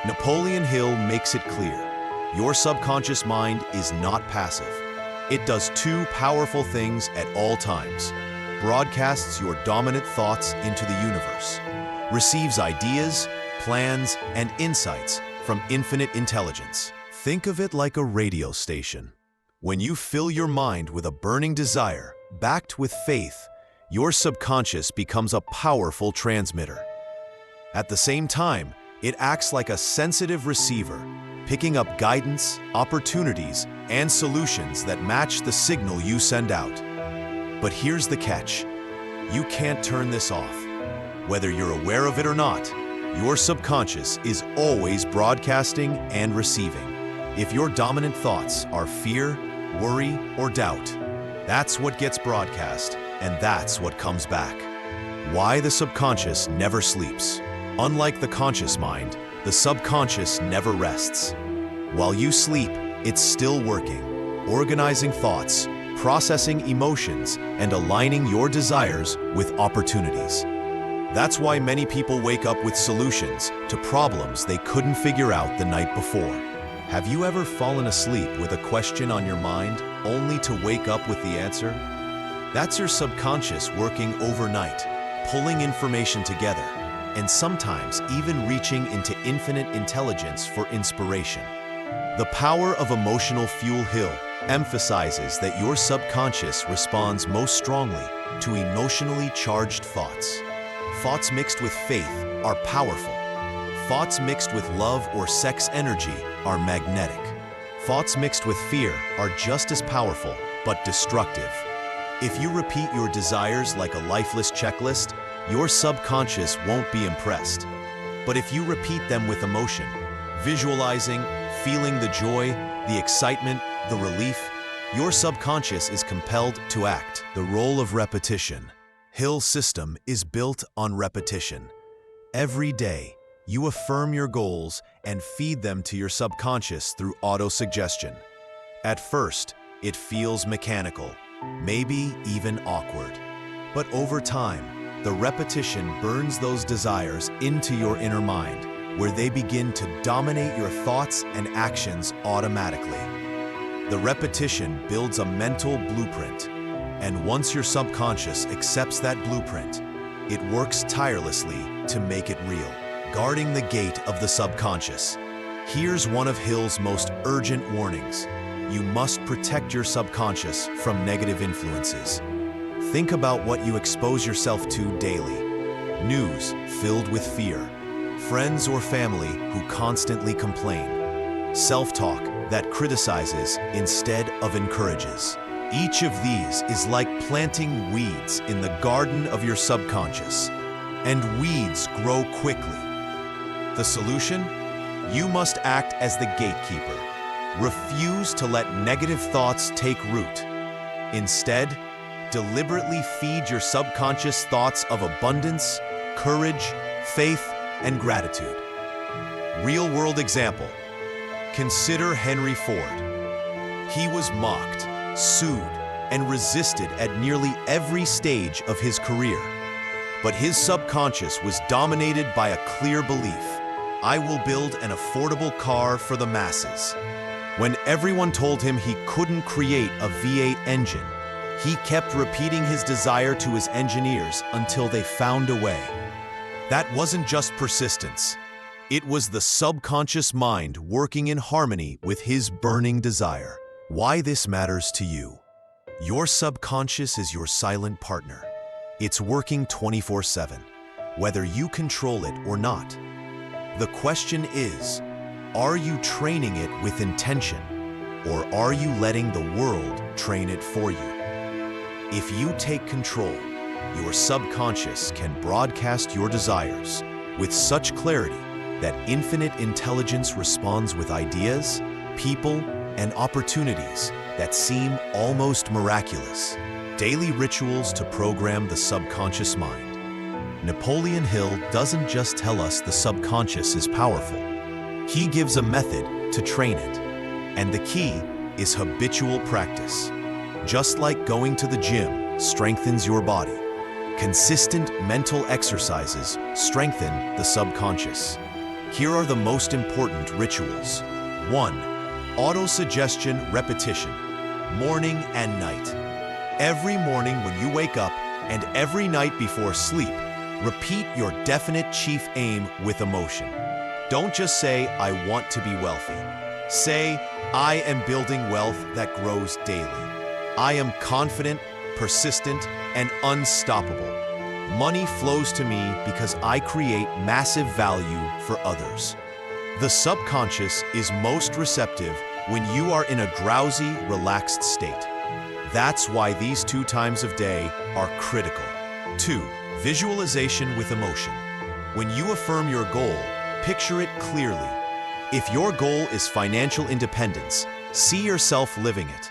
Napoleon Hill makes it clear. Your subconscious mind is not passive. It does two powerful things at all times: broadcasts your dominant thoughts into the universe, receives ideas, plans, and insights from infinite intelligence. Think of it like a radio station. When you fill your mind with a burning desire, backed with faith, your subconscious becomes a powerful transmitter. At the same time, it acts like a sensitive receiver, picking up guidance, opportunities, and solutions that match the signal you send out. But here's the catch. You can't turn this off. Whether you're aware of it or not, your subconscious is always broadcasting and receiving. If your dominant thoughts are fear, worry, or doubt, that's what gets broadcast, and that's what comes back. Why the subconscious never sleeps. Unlike the conscious mind, the subconscious never rests. While you sleep, it's still working, organizing thoughts, processing emotions, and aligning your desires with opportunities. That's why many people wake up with solutions to problems they couldn't figure out the night before. Have you ever fallen asleep with a question on your mind only to wake up with the answer? That's your subconscious working overnight, pulling information together, and sometimes even reaching into infinite intelligence for inspiration. The power of emotional fuel. Hill emphasizes that your subconscious responds most strongly to emotionally charged thoughts. Thoughts mixed with faith are powerful. Thoughts mixed with love or sex energy are magnetic. Thoughts mixed with fear are just as powerful, but destructive. If you repeat your desires like a lifeless checklist, your subconscious won't be impressed. But if you repeat them with emotion, visualizing, feeling the joy, the excitement, the relief, your subconscious is compelled to act. The role of repetition. Hill's system is built on repetition. Every day, you affirm your goals and feed them to your subconscious through auto-suggestion. At first, it feels mechanical, maybe even awkward. But over time, the repetition burns those desires into your inner mind, where they begin to dominate your thoughts and actions automatically. The repetition builds a mental blueprint, and once your subconscious accepts that blueprint, it works tirelessly to make it real. Guarding the gate of the subconscious. Here's one of Hill's most urgent warnings. You must protect your subconscious from negative influences. Think about what you expose yourself to daily. News filled with fear. Friends or family who constantly complain. Self-talk that criticizes instead of encourages. Each of these is like planting weeds in the garden of your subconscious. And weeds grow quickly. The solution? You must act as the gatekeeper. Refuse to let negative thoughts take root. Instead, deliberately feed your subconscious thoughts of abundance, courage, faith, and gratitude. Real-world example. Consider Henry Ford. He was mocked, sued, and resisted at nearly every stage of his career. But his subconscious was dominated by a clear belief: I will build an affordable car for the masses. When everyone told him he couldn't create a V8 engine, he kept repeating his desire to his engineers until they found a way. That wasn't just persistence. It was the subconscious mind working in harmony with his burning desire. Why this matters to you. Your subconscious is your silent partner. It's working 24/7, whether you control it or not. The question is, are you training it with intention, or are you letting the world train it for you? If you take control, your subconscious can broadcast your desires with such clarity that infinite intelligence responds with ideas, people, and opportunities that seem almost miraculous. Daily rituals to program the subconscious mind. Napoleon Hill doesn't just tell us the subconscious is powerful. He gives a method to train it. And the key is habitual practice. Just like going to the gym strengthens your body, consistent mental exercises strengthen the subconscious. Here are the most important rituals. 1. Auto-suggestion repetition, morning and night. Every morning when you wake up and every night before sleep, repeat your definite chief aim with emotion. Don't just say, "I want to be wealthy." Say, "I am building wealth that grows daily. I am confident, persistent, and unstoppable. Money flows to me because I create massive value for others." The subconscious is most receptive when you are in a drowsy, relaxed state. That's why these 2 times of day are critical. 2. Visualization with emotion. When you affirm your goal, picture it clearly. If your goal is financial independence, see yourself living it.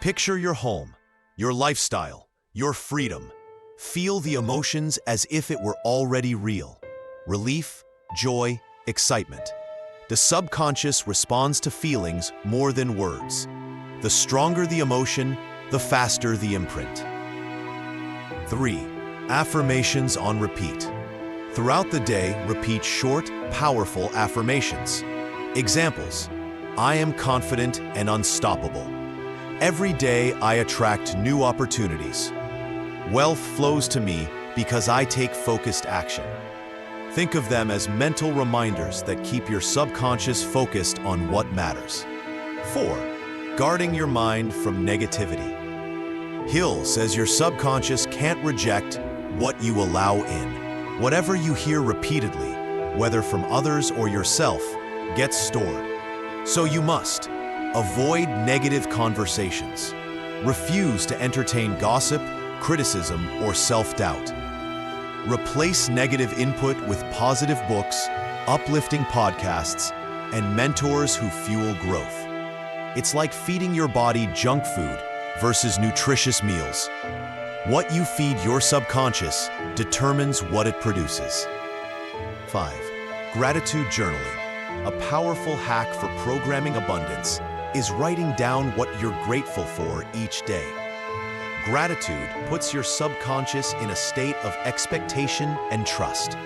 Picture your home, your lifestyle, your freedom. Feel the emotions as if it were already real. Relief, joy, excitement. The subconscious responds to feelings more than words. The stronger the emotion, the faster the imprint. 3. Affirmations on repeat. Throughout the day, repeat short, powerful affirmations. Examples: I am confident and unstoppable. Every day I attract new opportunities. Wealth flows to me because I take focused action. Think of them as mental reminders that keep your subconscious focused on what matters. 4. Guarding your mind from negativity. Hill says your subconscious can't reject what you allow in. Whatever you hear repeatedly, whether from others or yourself, gets stored. So you must avoid negative conversations. Refuse to entertain gossip, criticism, or self-doubt. Replace negative input with positive books, uplifting podcasts, and mentors who fuel growth. It's like feeding your body junk food versus nutritious meals. What you feed your subconscious determines what it produces. 5. Gratitude journaling. A powerful hack for programming abundance is writing down what you're grateful for each day. Gratitude puts your subconscious in a state of expectation and trust.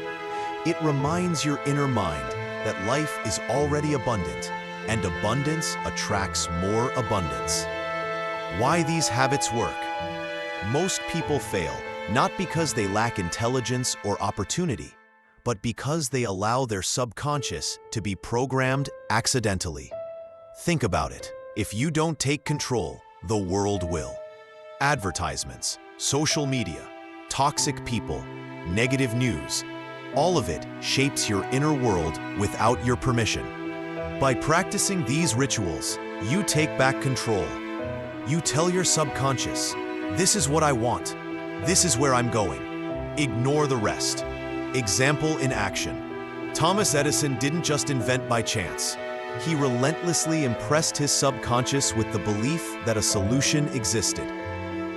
It reminds your inner mind that life is already abundant, and abundance attracts more abundance. Why these habits work? Most people fail, not because they lack intelligence or opportunity, but because they allow their subconscious to be programmed accidentally. Think about it. If you don't take control, the world will. Advertisements, social media, toxic people, negative news, all of it shapes your inner world without your permission. By practicing these rituals, you take back control. You tell your subconscious, "This is what I want. This is where I'm going." Ignore the rest. Example in action. Thomas Edison didn't just invent by chance. He relentlessly impressed his subconscious with the belief that a solution existed.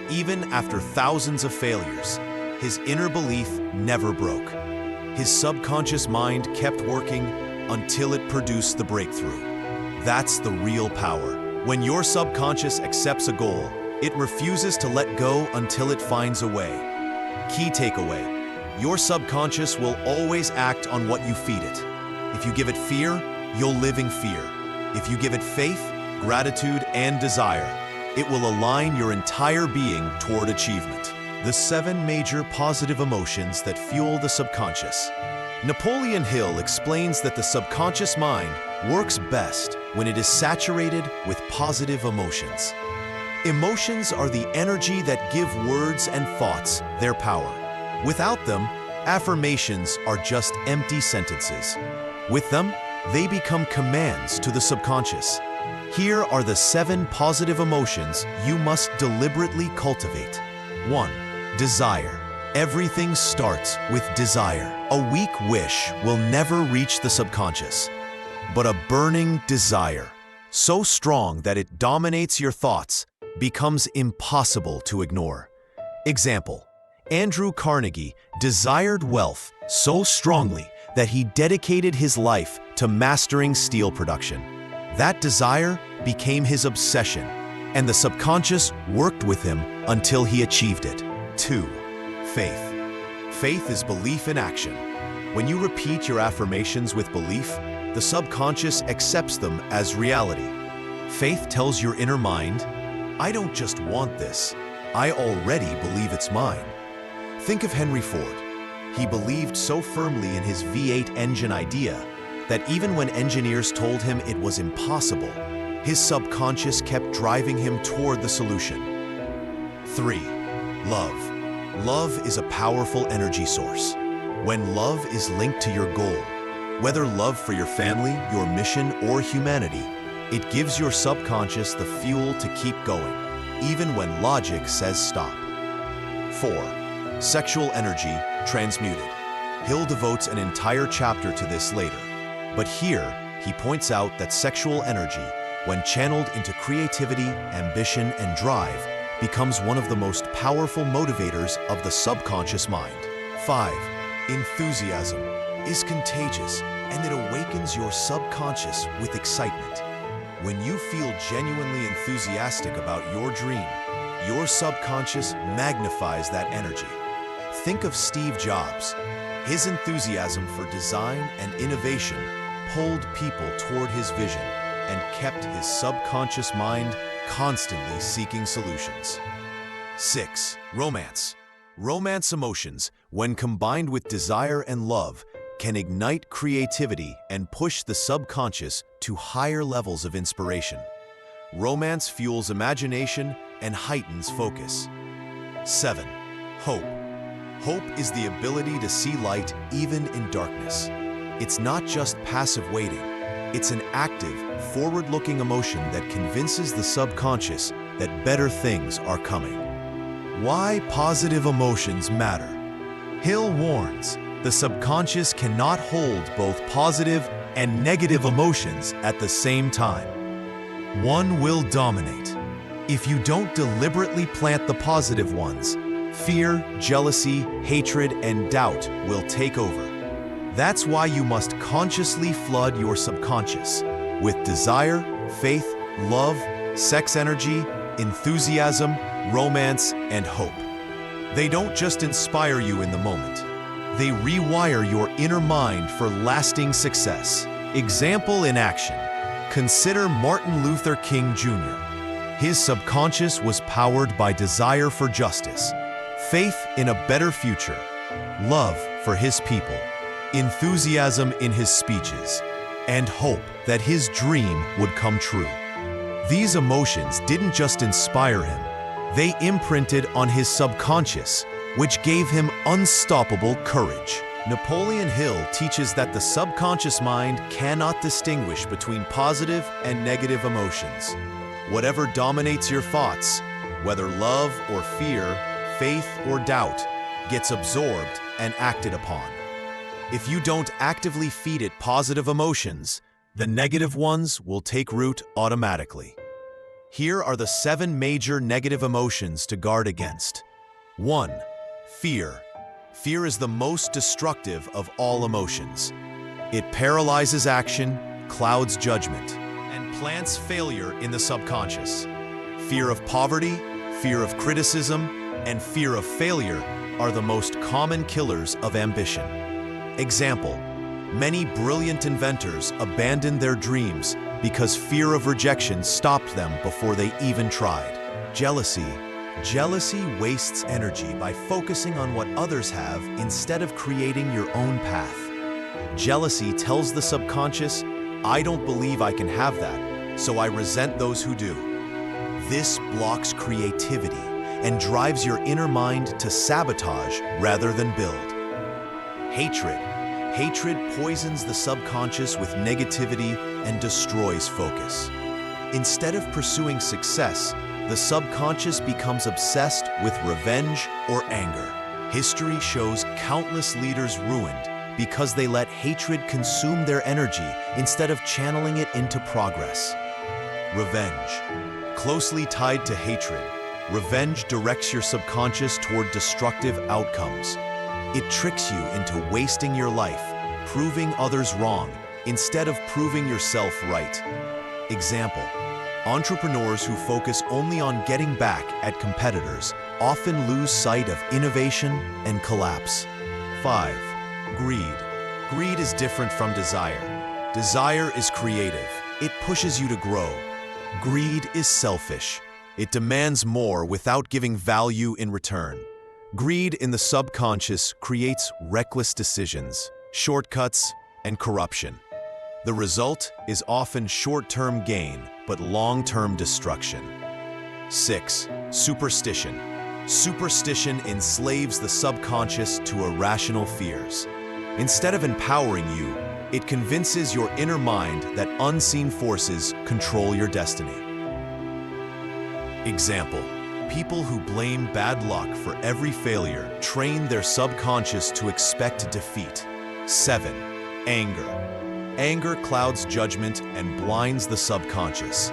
Even after thousands of failures, his inner belief never broke. His subconscious mind kept working until it produced the breakthrough. That's the real power. When your subconscious accepts a goal, it refuses to let go until it finds a way. Key takeaway: your subconscious will always act on what you feed it. If you give it fear, you'll live in fear. If you give it faith, gratitude, and desire, it will align your entire being toward achievement. The 7 major positive emotions that fuel the subconscious. Napoleon Hill explains that the subconscious mind works best when it is saturated with positive emotions. Emotions are the energy that give words and thoughts their power. Without them, affirmations are just empty sentences. With them, they become commands to the subconscious. Here are the 7 positive emotions you must deliberately cultivate. 1. Desire. Everything starts with desire. A weak wish will never reach the subconscious, but a burning desire, so strong that it dominates your thoughts, becomes impossible to ignore. Example: Andrew Carnegie desired wealth so strongly that he dedicated his life to mastering steel production. That desire became his obsession, and the subconscious worked with him until he achieved it. 2. Faith. Faith is belief in action. When you repeat your affirmations with belief, the subconscious accepts them as reality. Faith tells your inner mind, "I don't just want this, I already believe it's mine." Think of Henry Ford. He believed so firmly in his V8 engine idea that even when engineers told him it was impossible, his subconscious kept driving him toward the solution. 3. Love. Love is a powerful energy source. When love is linked to your goal, whether love for your family, your mission, or humanity, it gives your subconscious the fuel to keep going, even when logic says stop. 4. Sexual energy transmuted. Hill devotes an entire chapter to this later, but here he points out that sexual energy, when channeled into creativity, ambition, and drive, becomes one of the most powerful motivators of the subconscious mind. 5. Enthusiasm is contagious, and it awakens your subconscious with excitement. When you feel genuinely enthusiastic about your dream, your subconscious magnifies that energy. Think of Steve Jobs. His enthusiasm for design and innovation pulled people toward his vision and kept his subconscious mind constantly seeking solutions. 6. Romance. Romance emotions, when combined with desire and love, can ignite creativity and push the subconscious to higher levels of inspiration. Romance fuels imagination and heightens focus. 7. Hope. Hope is the ability to see light even in darkness. It's not just passive waiting. It's an active, forward-looking emotion that convinces the subconscious that better things are coming. Why positive emotions matter. Hill warns, the subconscious cannot hold both positive and negative emotions at the same time. One will dominate. If you don't deliberately plant the positive ones, fear, jealousy, hatred, and doubt will take over. That's why you must consciously flood your subconscious with desire, faith, love, sex energy, enthusiasm, romance, and hope. They don't just inspire you in the moment. They rewire your inner mind for lasting success. Example in action. Consider Martin Luther King Jr. His subconscious was powered by desire for justice, faith in a better future, love for his people, enthusiasm in his speeches, and hope that his dream would come true. These emotions didn't just inspire him, they imprinted on his subconscious, which gave him unstoppable courage. Napoleon Hill teaches that the subconscious mind cannot distinguish between positive and negative emotions. Whatever dominates your thoughts, whether love or fear, faith or doubt, gets absorbed and acted upon. If you don't actively feed it positive emotions, the negative ones will take root automatically. Here are the 7 major negative emotions to guard against. 1. Fear. Fear is the most destructive of all emotions. It paralyzes action, clouds judgment, and plants failure in the subconscious. Fear of poverty, fear of criticism, and fear of failure are the most common killers of ambition. Example: many brilliant inventors abandoned their dreams because fear of rejection stopped them before they even tried. Jealousy. Jealousy wastes energy by focusing on what others have instead of creating your own path. Jealousy tells the subconscious, "I don't believe I can have that, so I resent those who do." This blocks creativity and drives your inner mind to sabotage rather than build. Hatred. Hatred poisons the subconscious with negativity and destroys focus. Instead of pursuing success, the subconscious becomes obsessed with revenge or anger. History shows countless leaders ruined because they let hatred consume their energy instead of channeling it into progress. Revenge. Closely tied to hatred, revenge directs your subconscious toward destructive outcomes. It tricks you into wasting your life, proving others wrong, instead of proving yourself right. Example: entrepreneurs who focus only on getting back at competitors often lose sight of innovation and collapse. 5. Greed. Greed is different from desire. Desire is creative. It pushes you to grow. Greed is selfish. It demands more without giving value in return. Greed in the subconscious creates reckless decisions, shortcuts, and corruption. The result is often short-term gain, but long-term destruction. 6. Superstition. Superstition enslaves the subconscious to irrational fears. Instead of empowering you, it convinces your inner mind that unseen forces control your destiny. Example: people who blame bad luck for every failure train their subconscious to expect defeat. 7. Anger. Anger clouds judgment and blinds the subconscious.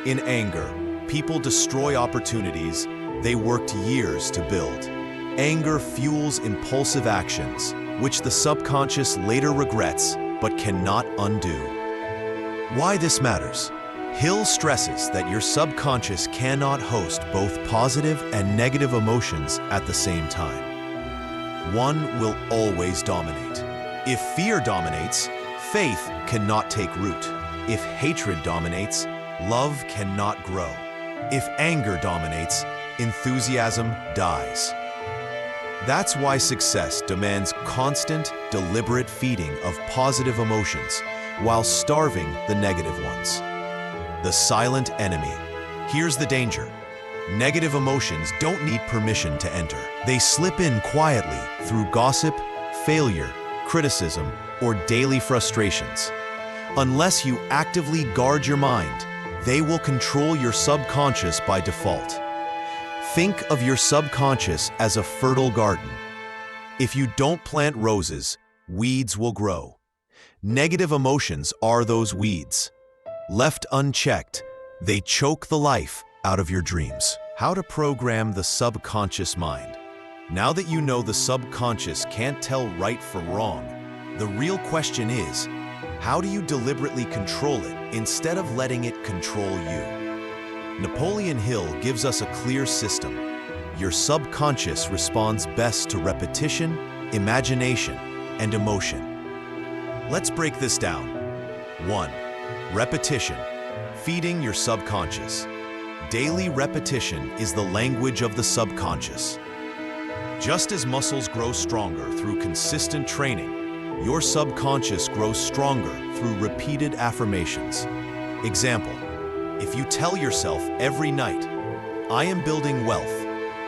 In anger, people destroy opportunities they worked years to build. Anger fuels impulsive actions, which the subconscious later regrets but cannot undo. Why this matters? Hill stresses that your subconscious cannot host both positive and negative emotions at the same time. One will always dominate. If fear dominates, faith cannot take root. If hatred dominates, love cannot grow. If anger dominates, enthusiasm dies. That's why success demands constant, deliberate feeding of positive emotions while starving the negative ones. The silent enemy. Here's the danger. Negative emotions don't need permission to enter. They slip in quietly through gossip, failure, criticism, or daily frustrations. Unless you actively guard your mind, they will control your subconscious by default. Think of your subconscious as a fertile garden. If you don't plant roses, weeds will grow. Negative emotions are those weeds. Left unchecked, they choke the life out of your dreams. How to program the subconscious mind. Now that you know the subconscious can't tell right from wrong, the real question is, how do you deliberately control it instead of letting it control you? Napoleon Hill gives us a clear system. Your subconscious responds best to repetition, imagination, and emotion. Let's break this down. 1. Repetition. Feeding your subconscious. Daily repetition is the language of the subconscious. Just as muscles grow stronger through consistent training, your subconscious grows stronger through repeated affirmations. Example: if you tell yourself every night, "I am building wealth,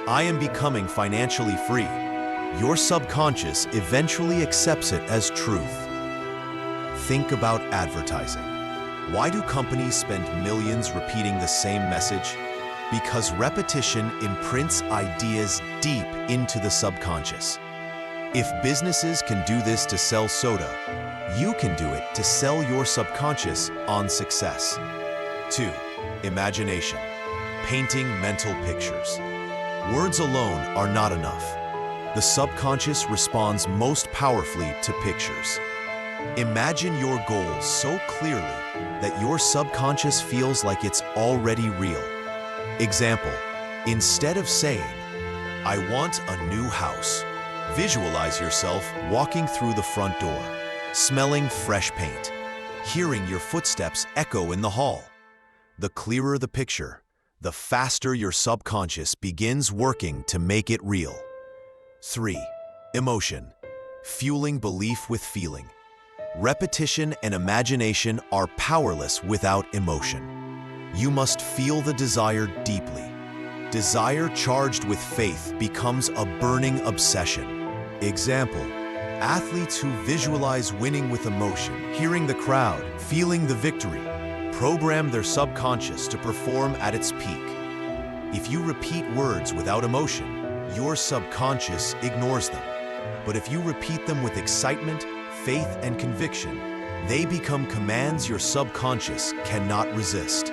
I am becoming financially free," your subconscious eventually accepts it as truth. Think about advertising. Why do companies spend millions repeating the same message? Because repetition imprints ideas deep into the subconscious. If businesses can do this to sell soda, you can do it to sell your subconscious on success. 2. Imagination. Painting mental pictures. Words alone are not enough. The subconscious responds most powerfully to pictures. Imagine your goals so clearly that your subconscious feels like it's already real. Example: instead of saying, "I want a new house," visualize yourself walking through the front door, smelling fresh paint, hearing your footsteps echo in the hall. The clearer the picture, the faster your subconscious begins working to make it real. 3. Emotion. Fueling belief with feeling. Repetition and imagination are powerless without emotion. You must feel the desire deeply. Desire charged with faith becomes a burning obsession. Example: athletes who visualize winning with emotion, hearing the crowd, feeling the victory, program their subconscious to perform at its peak. If you repeat words without emotion, your subconscious ignores them. But if you repeat them with excitement, faith, and conviction, they become commands your subconscious cannot resist.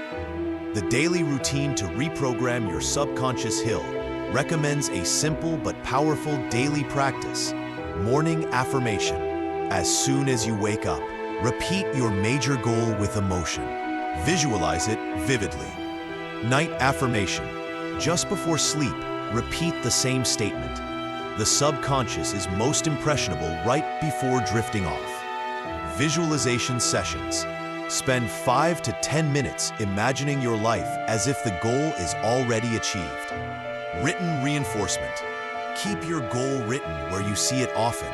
The daily routine to reprogram your subconscious hill recommends a simple but powerful daily practice: morning affirmation. As soon as you wake up, repeat your major goal with emotion. Visualize it vividly. Night affirmation. Just before sleep, repeat the same statement. The subconscious is most impressionable right before drifting off. Visualization sessions. Spend 5 to 10 minutes imagining your life as if the goal is already achieved. Written reinforcement. Keep your goal written where you see it often: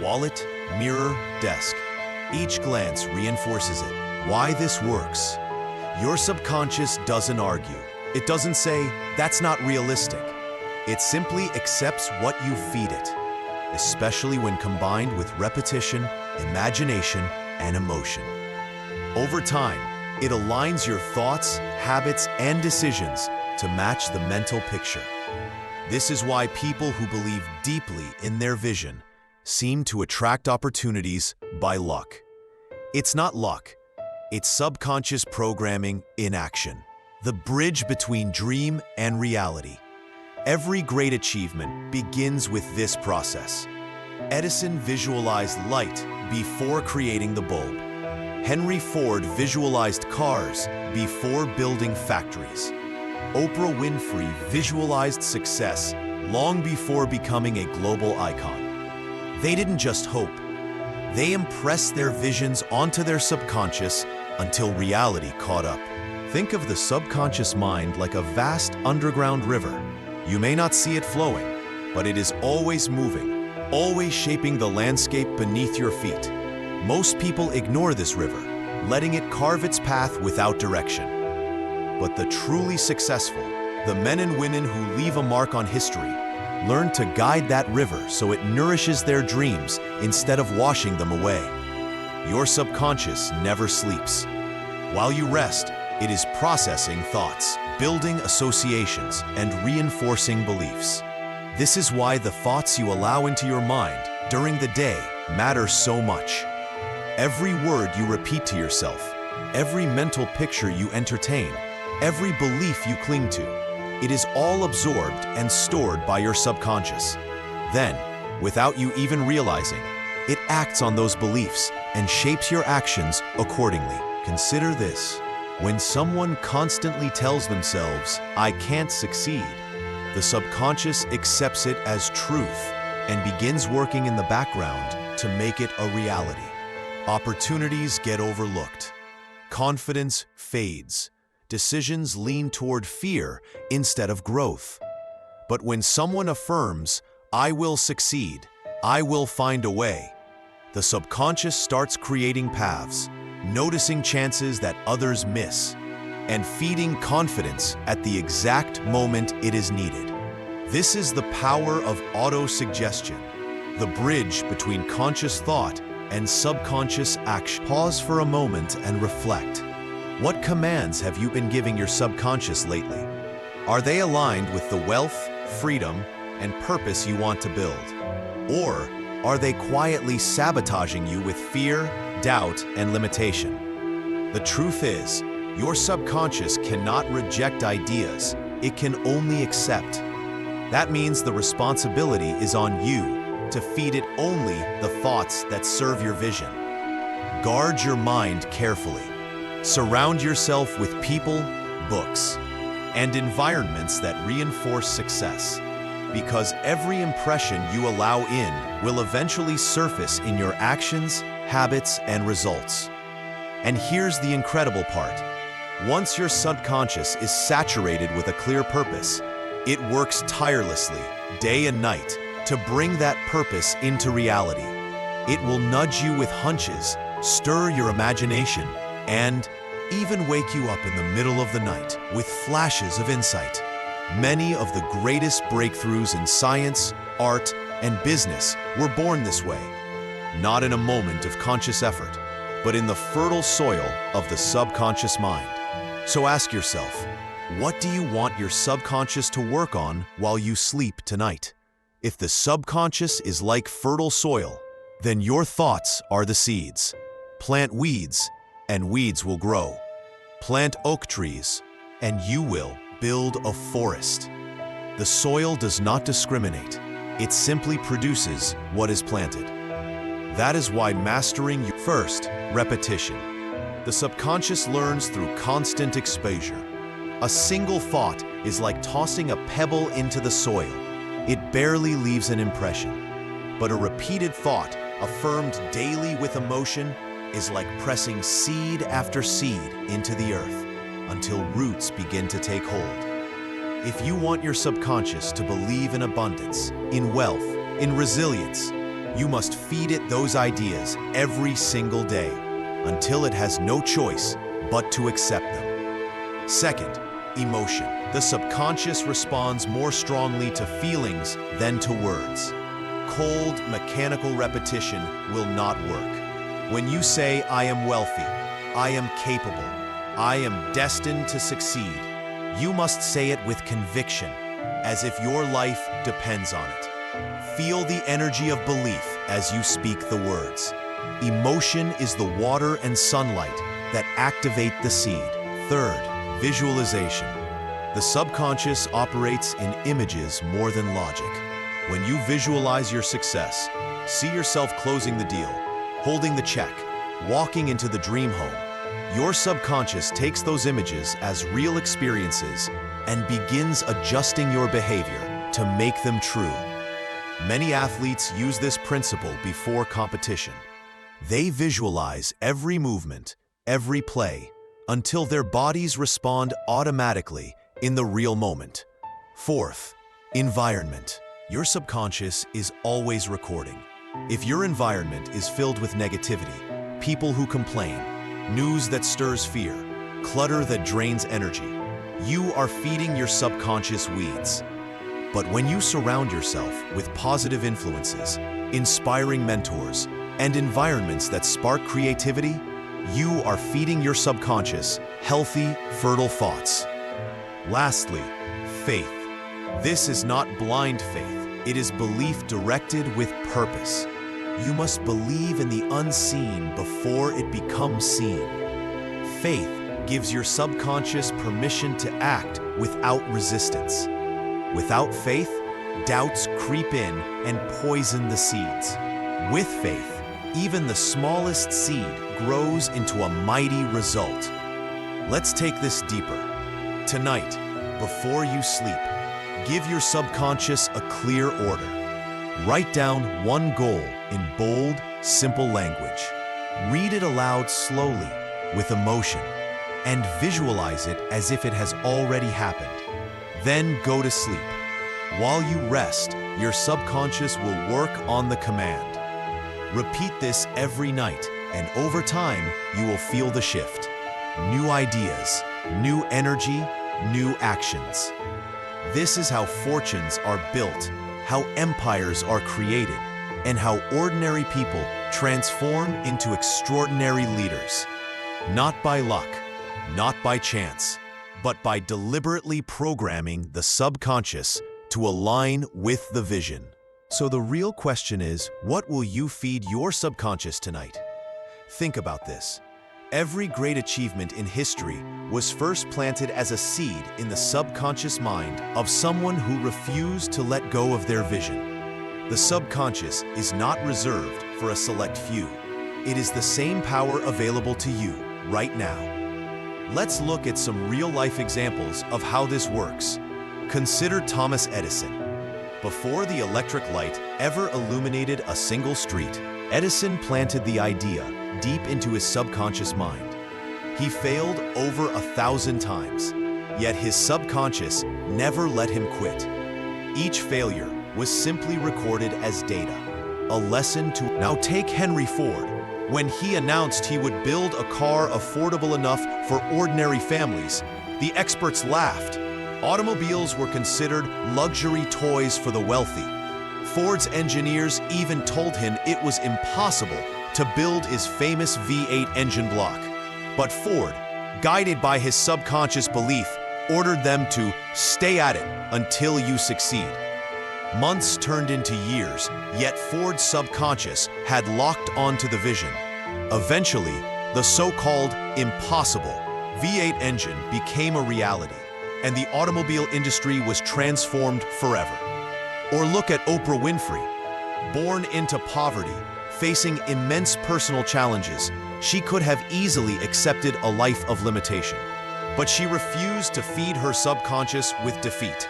wallet, mirror, desk. Each glance reinforces it. Why this works? Your subconscious doesn't argue. It doesn't say, "That's not realistic." It simply accepts what you feed it, especially when combined with repetition, imagination, and emotion. Over time, it aligns your thoughts, habits, and decisions to match the mental picture. This is why people who believe deeply in their vision seem to attract opportunities by luck. It's not luck, it's subconscious programming in action, the bridge between dream and reality. Every great achievement begins with this process. Edison visualized light before creating the bulb. Henry Ford visualized cars before building factories. Oprah Winfrey visualized success long before becoming a global icon. They didn't just hope. They impressed their visions onto their subconscious until reality caught up. Think of the subconscious mind like a vast underground river. You may not see it flowing, but it is always moving, always shaping the landscape beneath your feet. Most people ignore this river, letting it carve its path without direction. But the truly successful, the men and women who leave a mark on history, learn to guide that river so it nourishes their dreams instead of washing them away. Your subconscious never sleeps. While you rest, it is processing thoughts, building associations, and reinforcing beliefs. This is why the thoughts you allow into your mind during the day matter so much. Every word you repeat to yourself, every mental picture you entertain, every belief you cling to, it is all absorbed and stored by your subconscious. Then, without you even realizing, it acts on those beliefs and shapes your actions accordingly. Consider this. When someone constantly tells themselves, "I can't succeed," the subconscious accepts it as truth and begins working in the background to make it a reality. Opportunities get overlooked. Confidence fades. Decisions lean toward fear instead of growth. But when someone affirms, "I will succeed, I will find a way," the subconscious starts creating paths, noticing chances that others miss, and feeding confidence at the exact moment it is needed. This is the power of auto-suggestion, the bridge between conscious thought and subconscious action. Pause for a moment and reflect. What commands have you been giving your subconscious lately? Are they aligned with the wealth, freedom, and purpose you want to build? Or are they quietly sabotaging you with fear, doubt, and limitation? The truth is, your subconscious cannot reject ideas, it can only accept. That means the responsibility is on you to feed it only the thoughts that serve your vision. Guard your mind carefully. Surround yourself with people, books, and environments that reinforce success, because every impression you allow in will eventually surface in your actions, habits, and results. And here's the incredible part. Once your subconscious is saturated with a clear purpose, it works tirelessly, day and night, to bring that purpose into reality. It will nudge you with hunches, stir your imagination, and even wake you up in the middle of the night with flashes of insight. Many of the greatest breakthroughs in science, art, and business were born this way, not in a moment of conscious effort, but in the fertile soil of the subconscious mind. So ask yourself, what do you want your subconscious to work on while you sleep tonight? If the subconscious is like fertile soil, then your thoughts are the seeds. Plant weeds, and weeds will grow. Plant oak trees, and you will build a forest. The soil does not discriminate. It simply produces what is planted. That is why mastering first, repetition. The subconscious learns through constant exposure. A single thought is like tossing a pebble into the soil. It barely leaves an impression. But a repeated thought, affirmed daily with emotion, is like pressing seed after seed into the earth until roots begin to take hold. If you want your subconscious to believe in abundance, in wealth, in resilience, you must feed it those ideas every single day until it has no choice but to accept them. Second, emotion. The subconscious responds more strongly to feelings than to words. Cold, mechanical repetition will not work. When you say, "I am wealthy, I am capable, I am destined to succeed," you must say it with conviction, as if your life depends on it. Feel the energy of belief as you speak the words. Emotion is the water and sunlight that activate the seed. Third, visualization. The subconscious operates in images more than logic. When you visualize your success, see yourself closing the deal, holding the check, walking into the dream home, your subconscious takes those images as real experiences and begins adjusting your behavior to make them true. Many athletes use this principle before competition. They visualize every movement, every play, until their bodies respond automatically in the real moment. Fourth, environment. Your subconscious is always recording. If your environment is filled with negativity, people who complain, news that stirs fear, clutter that drains energy, you are feeding your subconscious weeds. But when you surround yourself with positive influences, inspiring mentors, and environments that spark creativity, you are feeding your subconscious healthy, fertile thoughts. Lastly, faith. This is not blind faith. It is belief directed with purpose. You must believe in the unseen before it becomes seen. Faith gives your subconscious permission to act without resistance. Without faith, doubts creep in and poison the seeds. With faith, even the smallest seed grows into a mighty result. Let's take this deeper. Tonight, before you sleep, give your subconscious a clear order. Write down one goal in bold, simple language. Read it aloud slowly, with emotion, and visualize it as if it has already happened. Then go to sleep. While you rest, your subconscious will work on the command. Repeat this every night, and over time, you will feel the shift. New ideas, new energy, new actions. This is how fortunes are built, how empires are created, and how ordinary people transform into extraordinary leaders. Not by luck, not by chance, but by deliberately programming the subconscious to align with the vision. So the real question is, what will you feed your subconscious tonight? Think about this. Every great achievement in history was first planted as a seed in the subconscious mind of someone who refused to let go of their vision. The subconscious is not reserved for a select few. It is the same power available to you right now. Let's look at some real-life examples of how this works. Consider Thomas Edison. Before the electric light ever illuminated a single street, Edison planted the idea deep into his subconscious mind. He failed over 1,000 times, yet his subconscious never let him quit. Each failure was simply recorded as data, a lesson to... Now take Henry Ford. When he announced he would build a car affordable enough for ordinary families, the experts laughed. Automobiles were considered luxury toys for the wealthy. Ford's engineers even told him it was impossible to build his famous V8 engine block. But Ford, guided by his subconscious belief, ordered them to stay at it until you succeed. Months turned into years, yet Ford's subconscious had locked onto the vision. Eventually, the so-called impossible, V8 engine became a reality, and the automobile industry was transformed forever. Or look at Oprah Winfrey. Born into poverty, facing immense personal challenges, she could have easily accepted a life of limitation. But she refused to feed her subconscious with defeat.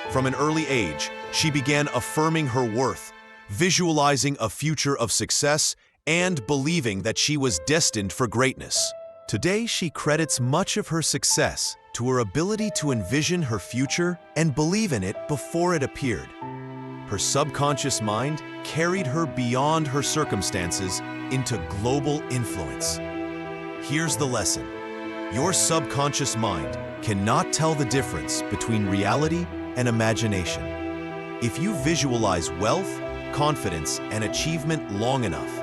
From an early age, she began affirming her worth, visualizing a future of success, and believing that she was destined for greatness. Today, she credits much of her success to her ability to envision her future and believe in it before it appeared. Her subconscious mind carried her beyond her circumstances into global influence. Here's the lesson. Your subconscious mind cannot tell the difference between reality and imagination. If you visualize wealth, confidence, and achievement long enough,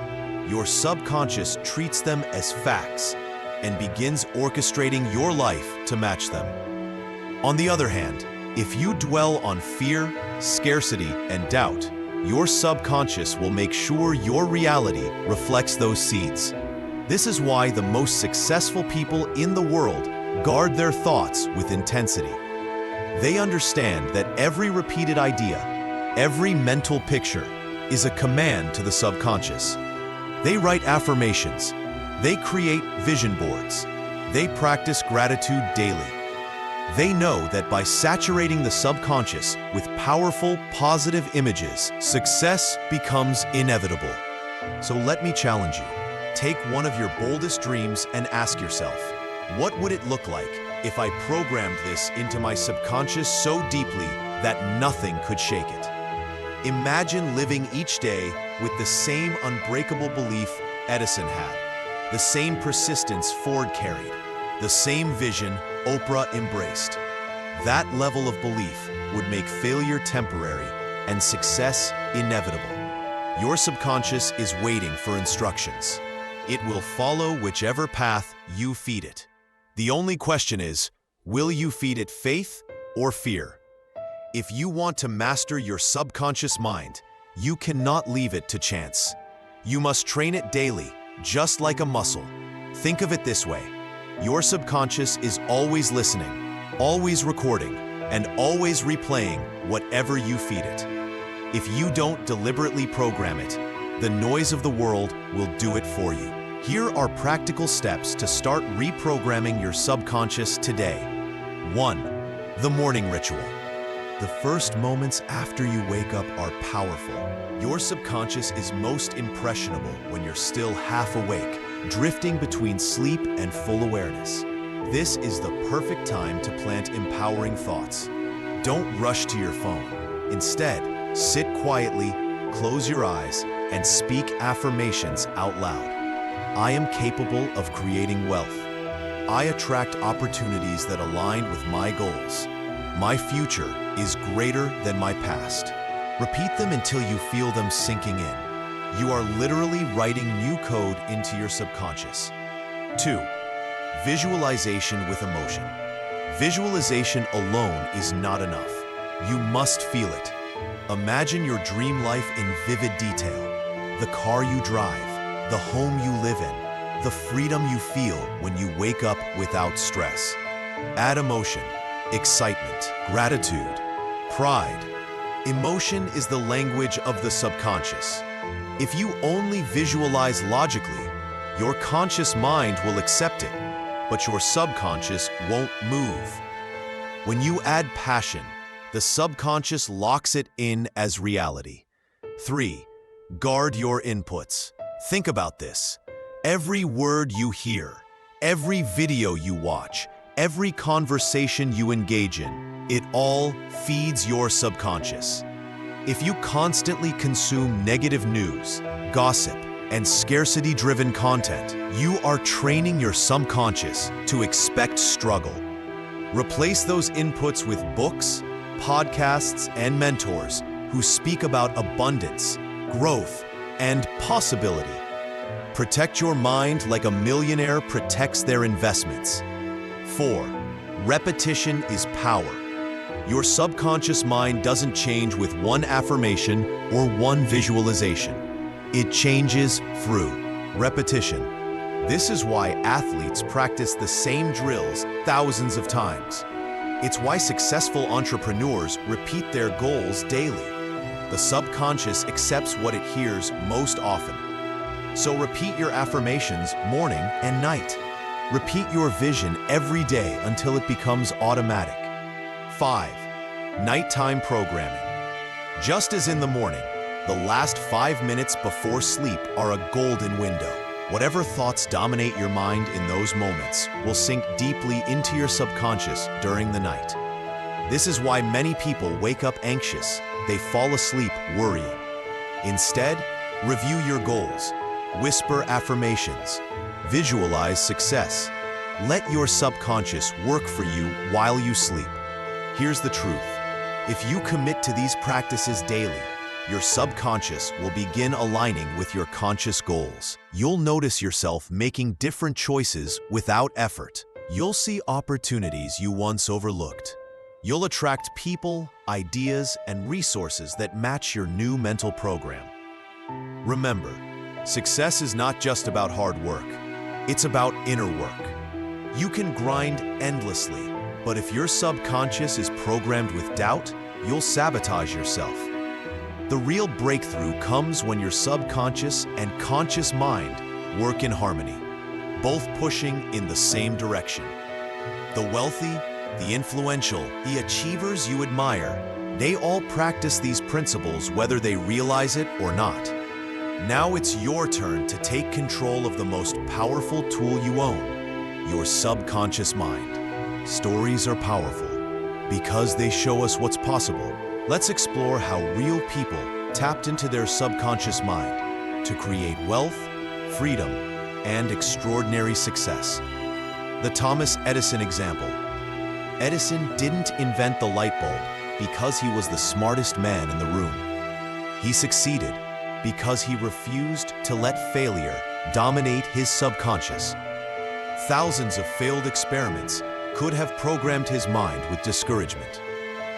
your subconscious treats them as facts and begins orchestrating your life to match them. On the other hand, if you dwell on fear, scarcity, and doubt, your subconscious will make sure your reality reflects those seeds. This is why the most successful people in the world guard their thoughts with intensity. They understand that every repeated idea, every mental picture, is a command to the subconscious. They write affirmations. They create vision boards. They practice gratitude daily. They know that by saturating the subconscious with powerful, positive images, success becomes inevitable. So let me challenge you. Take one of your boldest dreams and ask yourself, what would it look like if I programmed this into my subconscious so deeply that nothing could shake it? Imagine living each day with the same unbreakable belief Edison had, the same persistence Ford carried, the same vision Oprah embraced. That level of belief would make failure temporary and success inevitable. Your subconscious is waiting for instructions. It will follow whichever path you feed it. The only question is, will you feed it faith or fear? If you want to master your subconscious mind, you cannot leave it to chance. You must train it daily, just like a muscle. Think of it this way. Your subconscious is always listening, always recording, and always replaying whatever you feed it. If you don't deliberately program it, the noise of the world will do it for you. Here are practical steps to start reprogramming your subconscious today. 1. The morning ritual. The first moments after you wake up are powerful. Your subconscious is most impressionable when you're still half awake, drifting between sleep and full awareness. This is the perfect time to plant empowering thoughts. Don't rush to your phone. Instead, sit quietly, close your eyes, and speak affirmations out loud. I am capable of creating wealth. I attract opportunities that align with my goals. My future is greater than my past. Repeat them until you feel them sinking in. You are literally writing new code into your subconscious. 2. Visualization with emotion. Visualization alone is not enough. You must feel it. Imagine your dream life in vivid detail. The car you drive, the home you live in, the freedom you feel when you wake up without stress. Add emotion, excitement, gratitude, pride. Emotion is the language of the subconscious. If you only visualize logically, your conscious mind will accept it, but your subconscious won't move. When you add passion, the subconscious locks it in as reality. 3. Guard your inputs. Think about this. Every word you hear, every video you watch, every conversation you engage in, it all feeds your subconscious. If you constantly consume negative news, gossip, and scarcity-driven content, you are training your subconscious to expect struggle. Replace those inputs with books, podcasts, and mentors who speak about abundance, growth, and possibility. Protect your mind like a millionaire protects their investments. 4. Repetition is power. Your subconscious mind doesn't change with one affirmation or one visualization. It changes through repetition. This is why athletes practice the same drills thousands of times. It's why successful entrepreneurs repeat their goals daily. The subconscious accepts what it hears most often. So repeat your affirmations morning and night. Repeat your vision every day until it becomes automatic. 5. Nighttime programming. Just as in the morning, the last 5 minutes before sleep are a golden window. Whatever thoughts dominate your mind in those moments will sink deeply into your subconscious during the night. This is why many people wake up anxious. They fall asleep worrying. Instead, review your goals, whisper affirmations, visualize success. Let your subconscious work for you while you sleep. Here's the truth. If you commit to these practices daily, your subconscious will begin aligning with your conscious goals. You'll notice yourself making different choices without effort. You'll see opportunities you once overlooked. You'll attract people, ideas, and resources that match your new mental program. Remember, success is not just about hard work. It's about inner work. You can grind endlessly, but if your subconscious is programmed with doubt, you'll sabotage yourself. The real breakthrough comes when your subconscious and conscious mind work in harmony, both pushing in the same direction. The wealthy, the influential, the achievers you admire, they all practice these principles whether they realize it or not. Now it's your turn to take control of the most powerful tool you own, your subconscious mind. Stories are powerful because they show us what's possible. Let's explore how real people tapped into their subconscious mind to create wealth, freedom, and extraordinary success. The Thomas Edison example. Edison didn't invent the light bulb because he was the smartest man in the room. He succeeded because he refused to let failure dominate his subconscious. Thousands of failed experiments could have programmed his mind with discouragement.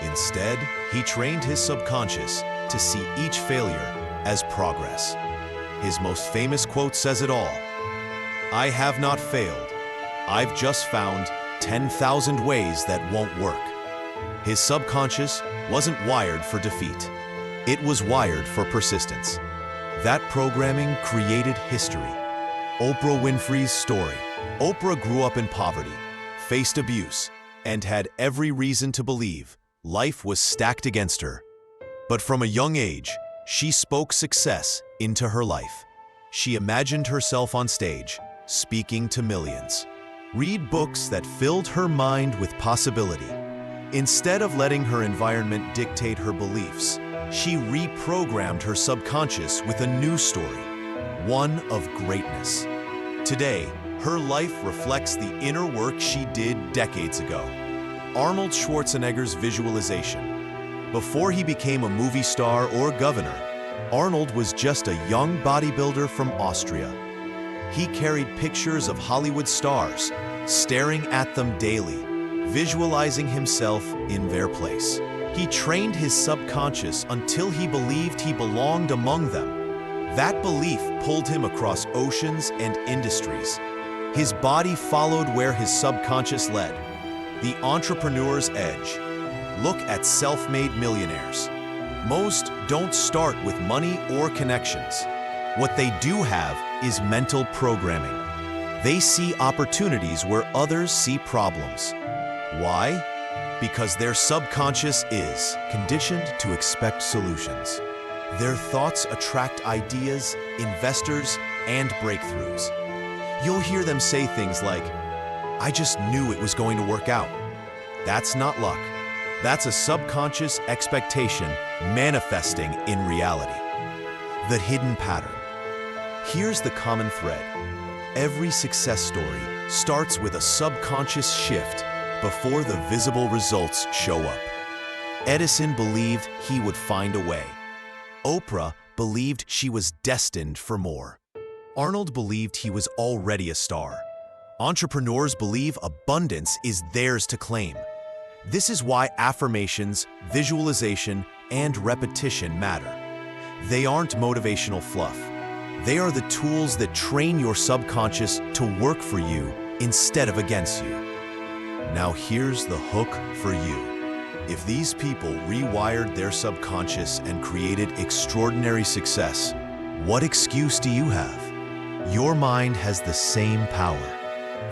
Instead, he trained his subconscious to see each failure as progress. His most famous quote says it all. "I have not failed. I've just found 10,000 ways that won't work." His subconscious wasn't wired for defeat. It was wired for persistence. That programming created history. Oprah Winfrey's story. Oprah grew up in poverty, faced abuse, and had every reason to believe life was stacked against her. But from a young age, she spoke success into her life. She imagined herself on stage, speaking to millions. Read books that filled her mind with possibility. Instead of letting her environment dictate her beliefs, she reprogrammed her subconscious with a new story, one of greatness. Today, her life reflects the inner work she did decades ago. Arnold Schwarzenegger's visualization. Before he became a movie star or governor, Arnold was just a young bodybuilder from Austria. He carried pictures of Hollywood stars, staring at them daily, visualizing himself in their place. He trained his subconscious until he believed he belonged among them. That belief pulled him across oceans and industries. His body followed where his subconscious led. The entrepreneur's edge. Look at self-made millionaires. Most don't start with money or connections. What they do have is mental programming. They see opportunities where others see problems. Why? Because their subconscious is conditioned to expect solutions. Their thoughts attract ideas, investors, and breakthroughs. You'll hear them say things like, "I just knew it was going to work out." That's not luck. That's a subconscious expectation manifesting in reality. The hidden pattern. Here's the common thread. Every success story starts with a subconscious shift before the visible results show up. Edison believed he would find a way. Oprah believed she was destined for more. Arnold believed he was already a star. Entrepreneurs believe abundance is theirs to claim. This is why affirmations, visualization, and repetition matter. They aren't motivational fluff. They are the tools that train your subconscious to work for you instead of against you. Now here's the hook for you. If these people rewired their subconscious and created extraordinary success, what excuse do you have? Your mind has the same power.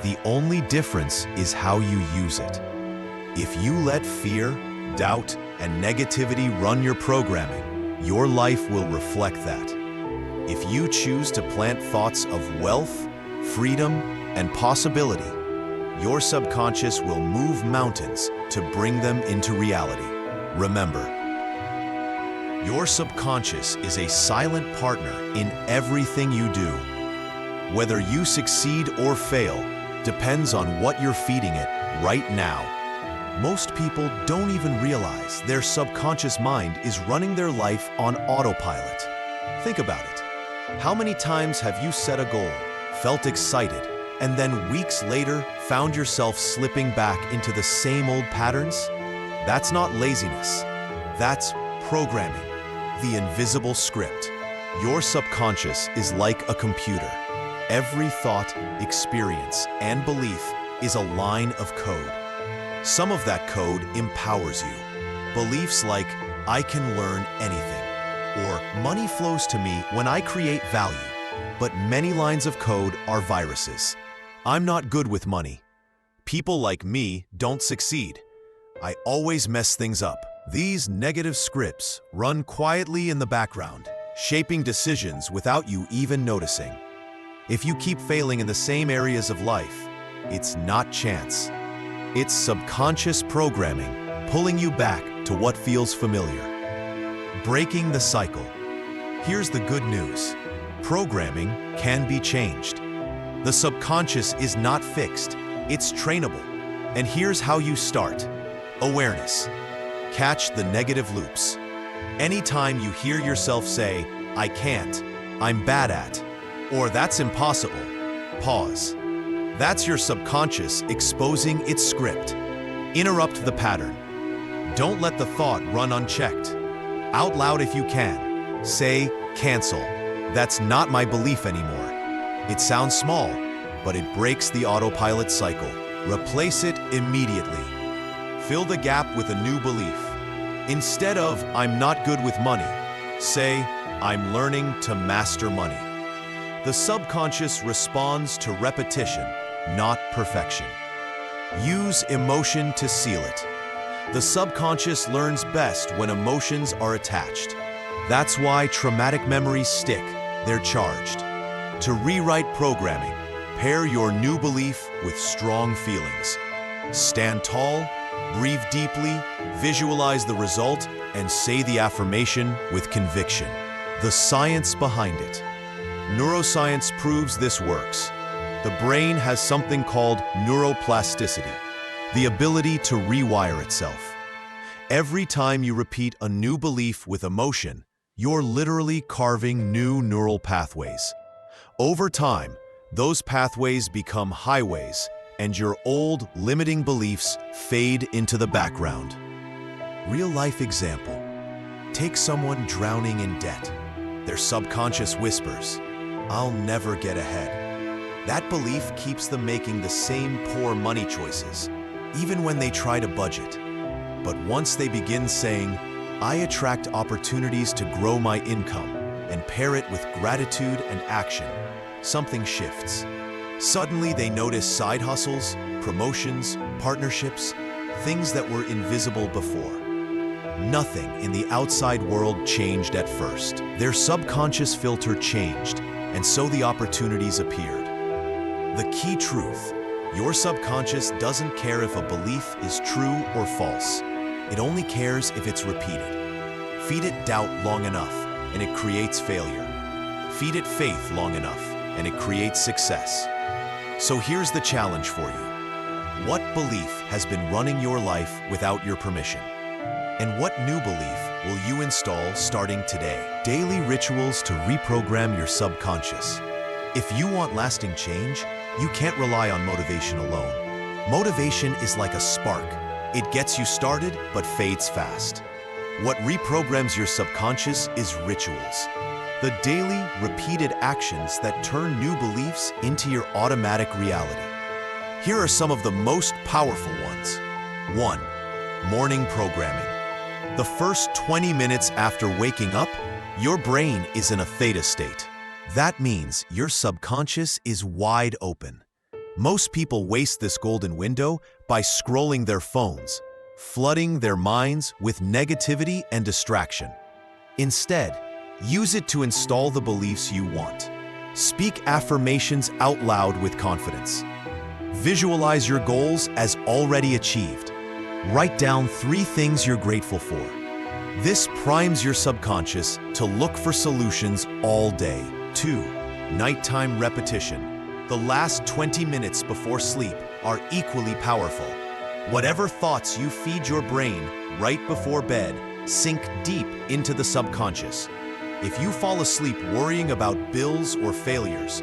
The only difference is how you use it. If you let fear, doubt, and negativity run your programming, your life will reflect that. If you choose to plant thoughts of wealth, freedom, and possibility, your subconscious will move mountains to bring them into reality. Remember, your subconscious is a silent partner in everything you do. Whether you succeed or fail depends on what you're feeding it right now. Most people don't even realize their subconscious mind is running their life on autopilot. Think about it. How many times have you set a goal, felt excited, and then weeks later found yourself slipping back into the same old patterns? That's not laziness. That's programming, the invisible script. Your subconscious is like a computer. Every thought, experience, and belief is a line of code. Some of that code empowers you. Beliefs like, I can learn anything, or money flows to me when I create value. But many lines of code are viruses. I'm not good with money. People like me don't succeed. I always mess things up. These negative scripts run quietly in the background, shaping decisions without you even noticing. If you keep failing in the same areas of life, it's not chance. It's subconscious programming pulling you back to what feels familiar. Breaking the cycle. Here's the good news. Programming can be changed. The subconscious is not fixed, it's trainable. And here's how you start. Awareness. Catch the negative loops. Anytime you hear yourself say, I can't, I'm bad at, or that's impossible, pause. That's your subconscious exposing its script. Interrupt the pattern. Don't let the thought run unchecked. Out loud if you can. Say, cancel. That's not my belief anymore. It sounds small, but it breaks the autopilot cycle. Replace it immediately. Fill the gap with a new belief. Instead of, I'm not good with money, say, I'm learning to master money. The subconscious responds to repetition, not perfection. Use emotion to seal it. The subconscious learns best when emotions are attached. That's why traumatic memories stick. They're charged. To rewrite programming, pair your new belief with strong feelings. Stand tall, breathe deeply, visualize the result, and say the affirmation with conviction. The science behind it. Neuroscience proves this works. The brain has something called neuroplasticity, the ability to rewire itself. Every time you repeat a new belief with emotion, you're literally carving new neural pathways. Over time, those pathways become highways, and your old limiting beliefs fade into the background. Real-life example. Take someone drowning in debt. Their subconscious whispers, I'll never get ahead. That belief keeps them making the same poor money choices, even when they try to budget. But once they begin saying, I attract opportunities to grow my income, and pair it with gratitude and action, something shifts. Suddenly they notice side hustles, promotions, partnerships, things that were invisible before. Nothing in the outside world changed at first. Their subconscious filter changed, and so the opportunities appeared. The key truth, your subconscious doesn't care if a belief is true or false. It only cares if it's repeated. Feed it doubt long enough, and it creates failure. Feed it faith long enough, and it creates success. So here's the challenge for you. What belief has been running your life without your permission? And what new belief will you install starting today? Daily rituals to reprogram your subconscious. If you want lasting change, you can't rely on motivation alone. Motivation is like a spark. It gets you started, but fades fast. What reprograms your subconscious is rituals. The daily, repeated actions that turn new beliefs into your automatic reality. Here are some of the most powerful ones. 1. Morning programming. The first 20 minutes after waking up, your brain is in a theta state. That means your subconscious is wide open. Most people waste this golden window by scrolling their phones, flooding their minds with negativity and distraction. Instead, use it to install the beliefs you want. Speak affirmations out loud with confidence. Visualize your goals as already achieved. Write down 3 things you're grateful for. This primes your subconscious to look for solutions all day. 2. Nighttime repetition. The last 20 minutes before sleep are equally powerful. Whatever thoughts you feed your brain right before bed sink deep into the subconscious. If you fall asleep worrying about bills or failures,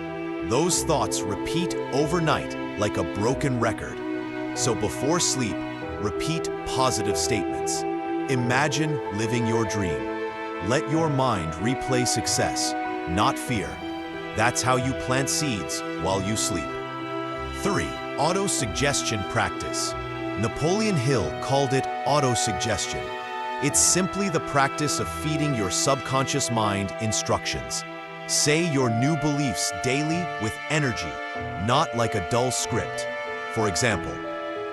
those thoughts repeat overnight like a broken record. So before sleep, repeat positive statements. Imagine living your dream. Let your mind replay success, not fear. That's how you plant seeds while you sleep. 3. Auto-suggestion practice. Napoleon Hill called it auto-suggestion. It's simply the practice of feeding your subconscious mind instructions. Say your new beliefs daily with energy, not like a dull script. For example,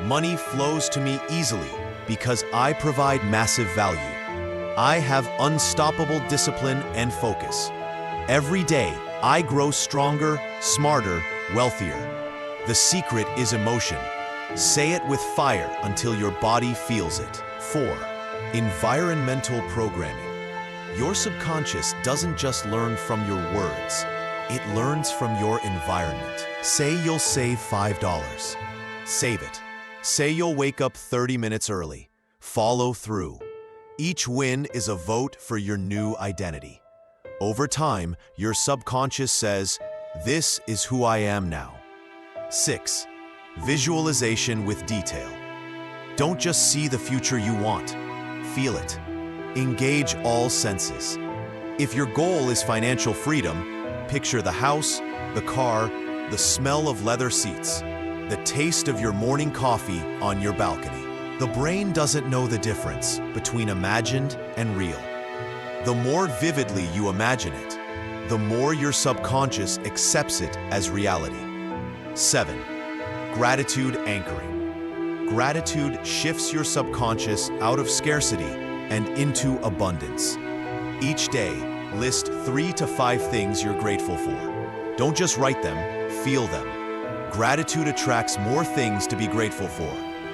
money flows to me easily because I provide massive value. I have unstoppable discipline and focus. Every day, I grow stronger, smarter, wealthier. The secret is emotion. Say it with fire until your body feels it. 4. Environmental programming. Your subconscious doesn't just learn from your words, it learns from your environment. Say you'll save $5. Save it. Say you'll wake up 30 minutes early. Follow through. Each win is a vote for your new identity. Over time, your subconscious says, "This is who I am now." 6. Visualization with detail. Don't just see the future you want. Feel it. Engage all senses. If your goal is financial freedom, picture the house, the car, the smell of leather seats, the taste of your morning coffee on your balcony. The brain doesn't know the difference between imagined and real. The more vividly you imagine it, the more your subconscious accepts it as reality. 7. Gratitude anchoring. Gratitude shifts your subconscious out of scarcity and into abundance. Each day, list 3 to 5 things you're grateful for. Don't just write them, feel them. Gratitude attracts more things to be grateful for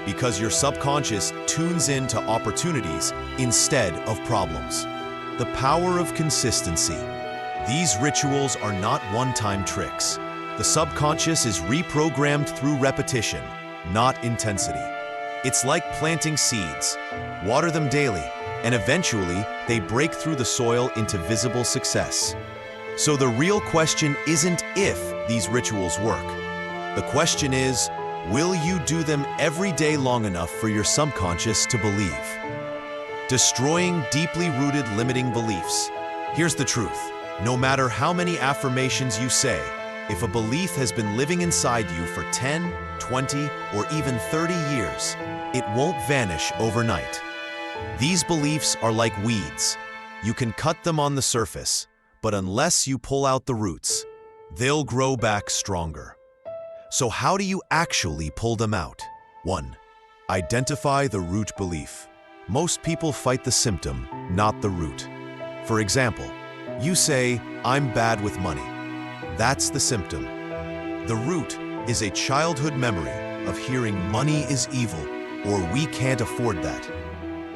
because your subconscious tunes into opportunities instead of problems. The power of consistency. These rituals are not one-time tricks. The subconscious is reprogrammed through repetition, not intensity. It's like planting seeds. Water them daily, and eventually they break through the soil into visible success. So the real question isn't if these rituals work. The question is, will you do them every day long enough for your subconscious to believe? Destroying deeply rooted limiting beliefs. Here's the truth. No matter how many affirmations you say, if a belief has been living inside you for 10, 20, or even 30 years, it won't vanish overnight. These beliefs are like weeds. You can cut them on the surface, but unless you pull out the roots, they'll grow back stronger. So how do you actually pull them out? 1. Identify the root belief. Most people fight the symptom, not the root. For example, you say, "I'm bad with money." That's the symptom. The root is a childhood memory of hearing money is evil or we can't afford that.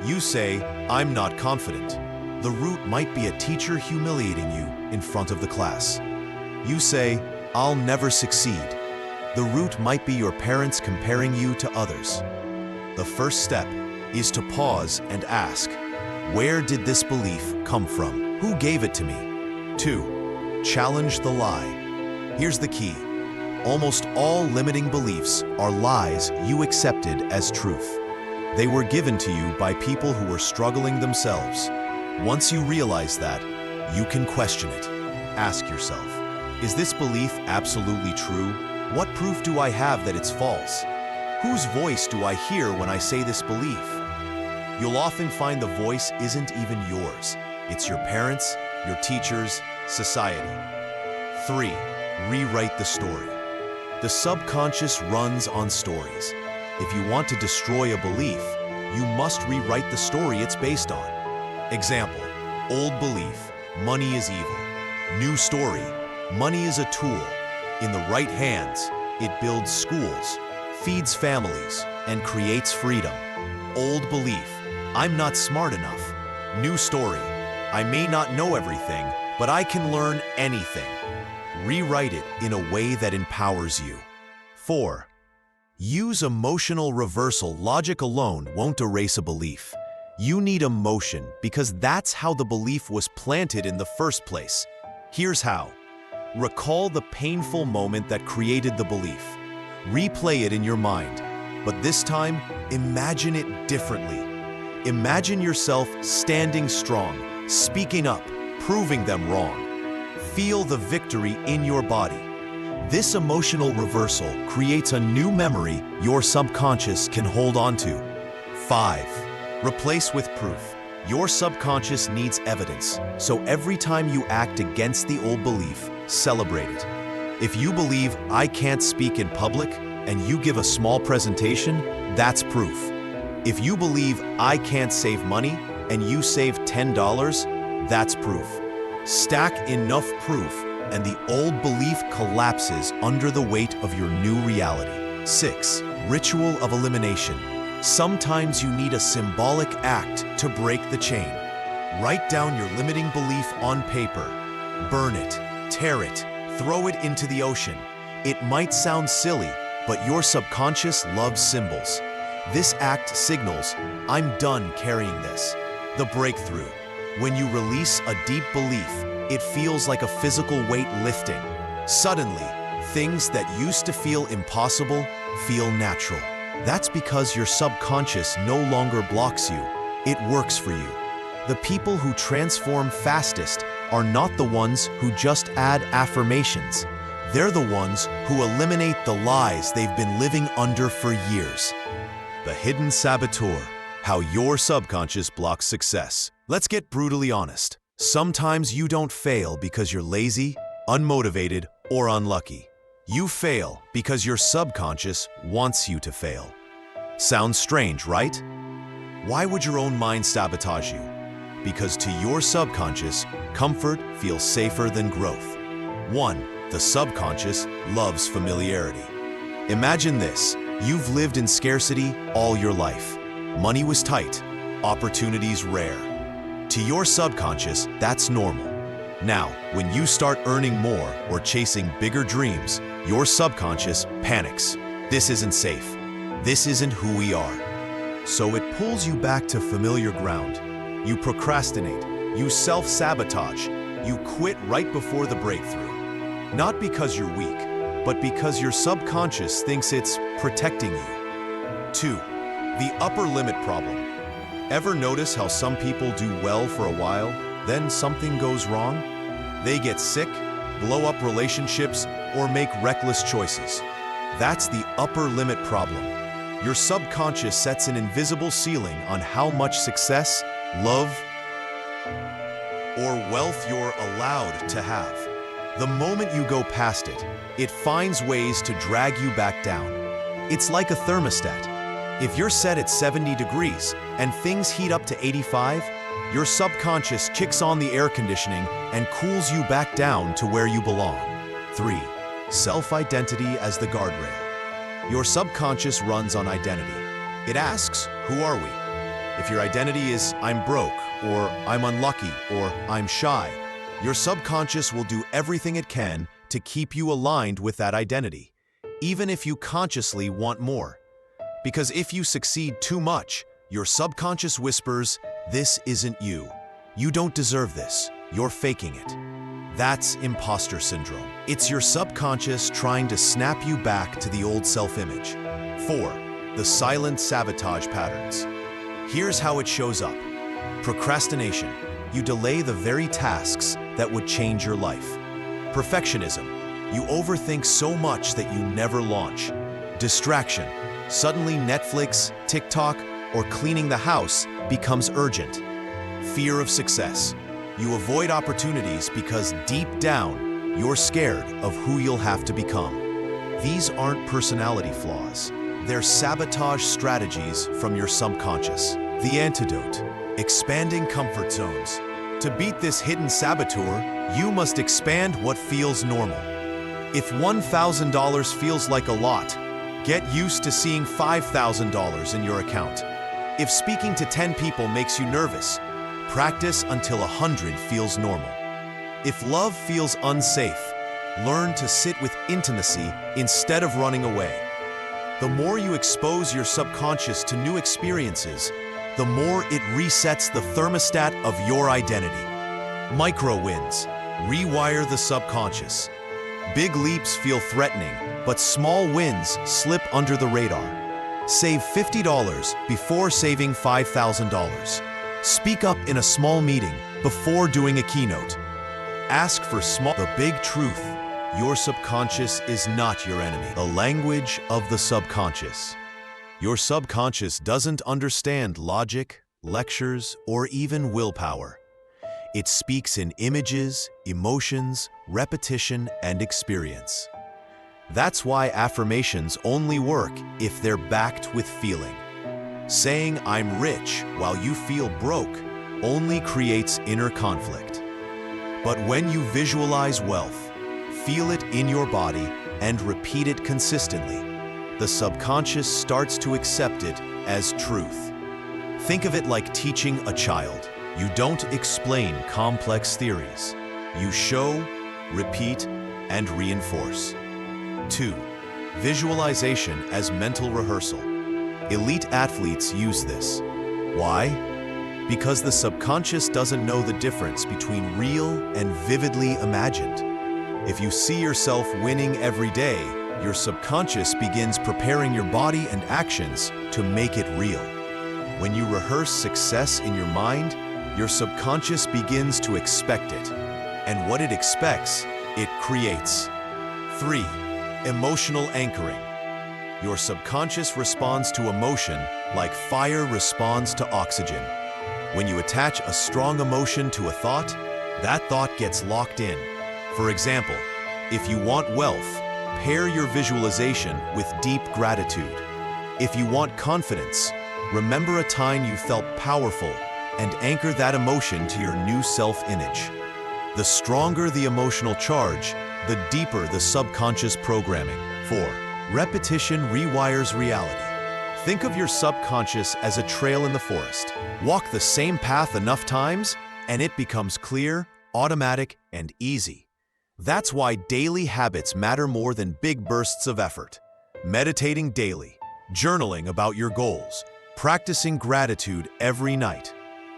You say, "I'm not confident." The root might be a teacher humiliating you in front of the class. You say, "I'll never succeed." The root might be your parents comparing you to others. The first step is to pause and ask, where did this belief come from? Who gave it to me? 2. Challenge the lie. Here's the key. Almost all limiting beliefs are lies you accepted as truth. They were given to you by people who were struggling themselves. Once you realize that, you can question it. Ask yourself, is this belief absolutely true? What proof do I have that it's false? Whose voice do I hear when I say this belief? You'll often find the voice isn't even yours. It's your parents, your teachers, society. 3. Rewrite the story. The subconscious runs on stories. If you want to destroy a belief, you must rewrite the story it's based on. Example, old belief, money is evil. New story, money is a tool. In the right hands, it builds schools, feeds families, and creates freedom. Old belief, I'm not smart enough. New story, I may not know everything, but I can learn anything. Rewrite it in a way that empowers you. 4. Use emotional reversal. Logic alone won't erase a belief. You need emotion because that's how the belief was planted in the first place. Here's how. Recall the painful moment that created the belief. Replay it in your mind, but this time, imagine it differently. Imagine yourself standing strong, speaking up, proving them wrong. Feel the victory in your body. This emotional reversal creates a new memory your subconscious can hold on to. 5. Replace with proof. Your subconscious needs evidence, so every time you act against the old belief, celebrate it. If you believe I can't speak in public and you give a small presentation, that's proof. If you believe I can't save money and you save $10, that's proof. Stack enough proof and the old belief collapses under the weight of your new reality. 6. Ritual of elimination. Sometimes you need a symbolic act to break the chain. Write down your limiting belief on paper. Burn it, tear it, throw it into the ocean. It might sound silly, but your subconscious loves symbols. This act signals, I'm done carrying this. The breakthrough. When you release a deep belief, it feels like a physical weight lifting. Suddenly, things that used to feel impossible feel natural. That's because your subconscious no longer blocks you. It works for you. The people who transform fastest are not the ones who just add affirmations. They're the ones who eliminate the lies they've been living under for years. The hidden saboteur, how your subconscious blocks success. Let's get brutally honest. Sometimes you don't fail because you're lazy, unmotivated, or unlucky. You fail because your subconscious wants you to fail. Sounds strange, right? Why would your own mind sabotage you? Because to your subconscious, comfort feels safer than growth. 1. The subconscious loves familiarity. Imagine this. You've lived in scarcity all your life. Money was tight, opportunities rare. To your subconscious, that's normal. Now, when you start earning more or chasing bigger dreams, your subconscious panics. This isn't safe. This isn't who we are. So it pulls you back to familiar ground. You procrastinate. You self-sabotage. You quit right before the breakthrough. Not because you're weak, but because your subconscious thinks it's protecting you. 2. The upper limit problem. Ever notice how some people do well for a while, then something goes wrong? They get sick, blow up relationships, or make reckless choices. That's the upper limit problem. Your subconscious sets an invisible ceiling on how much success, love, or wealth you're allowed to have. The moment you go past it, it finds ways to drag you back down. It's like a thermostat. If you're set at 70 degrees and things heat up to 85, your subconscious kicks on the air conditioning and cools you back down to where you belong. 3. Self-identity as the guardrail. Your subconscious runs on identity. It asks, who are we? If your identity is, I'm broke, or I'm unlucky, or I'm shy, your subconscious will do everything it can to keep you aligned with that identity, even if you consciously want more. Because if you succeed too much, your subconscious whispers, this isn't you. You don't deserve this. You're faking it. That's imposter syndrome. It's your subconscious trying to snap you back to the old self-image. 4. The silent sabotage patterns. Here's how it shows up. Procrastination. You delay the very tasks that would change your life. Perfectionism. You overthink so much that you never launch. Distraction. Suddenly Netflix, TikTok, or cleaning the house becomes urgent. Fear of success. You avoid opportunities because deep down, you're scared of who you'll have to become. These aren't personality flaws. They're sabotage strategies from your subconscious. The antidote: expanding comfort zones. To beat this hidden saboteur, you must expand what feels normal. If $1,000 feels like a lot, get used to seeing $5,000 in your account. If speaking to 10 people makes you nervous, practice until 100 feels normal. If love feels unsafe, learn to sit with intimacy instead of running away. The more you expose your subconscious to new experiences, the more it resets the thermostat of your identity. Micro wins. Rewire the subconscious. Big leaps feel threatening, but small wins slip under the radar. Save $50 before saving $5,000. Speak up in a small meeting before doing a keynote. Ask for small. The big truth: your subconscious is not your enemy. The language of the subconscious. Your subconscious doesn't understand logic, lectures, or even willpower. It speaks in images, emotions, repetition, and experience. That's why affirmations only work if they're backed with feeling. Saying "I'm rich" while you feel broke only creates inner conflict. But when you visualize wealth, feel it in your body, and repeat it consistently, the subconscious starts to accept it as truth. Think of it like teaching a child. You don't explain complex theories. You show, repeat, and reinforce. 2. Visualization as mental rehearsal. Elite athletes use this. Why? Because the subconscious doesn't know the difference between real and vividly imagined. If you see yourself winning every day, your subconscious begins preparing your body and actions to make it real. When you rehearse success in your mind, your subconscious begins to expect it. And what it expects, it creates. 3. Emotional anchoring. Your subconscious responds to emotion like fire responds to oxygen. When you attach a strong emotion to a thought, that thought gets locked in. For example, if you want wealth, pair your visualization with deep gratitude. If you want confidence, remember a time you felt powerful and anchor that emotion to your new self-image. The stronger the emotional charge, the deeper the subconscious programming. 4. Repetition rewires reality. Think of your subconscious as a trail in the forest. Walk the same path enough times, and it becomes clear, automatic, and easy. That's why daily habits matter more than big bursts of effort. Meditating daily, journaling about your goals, practicing gratitude every night.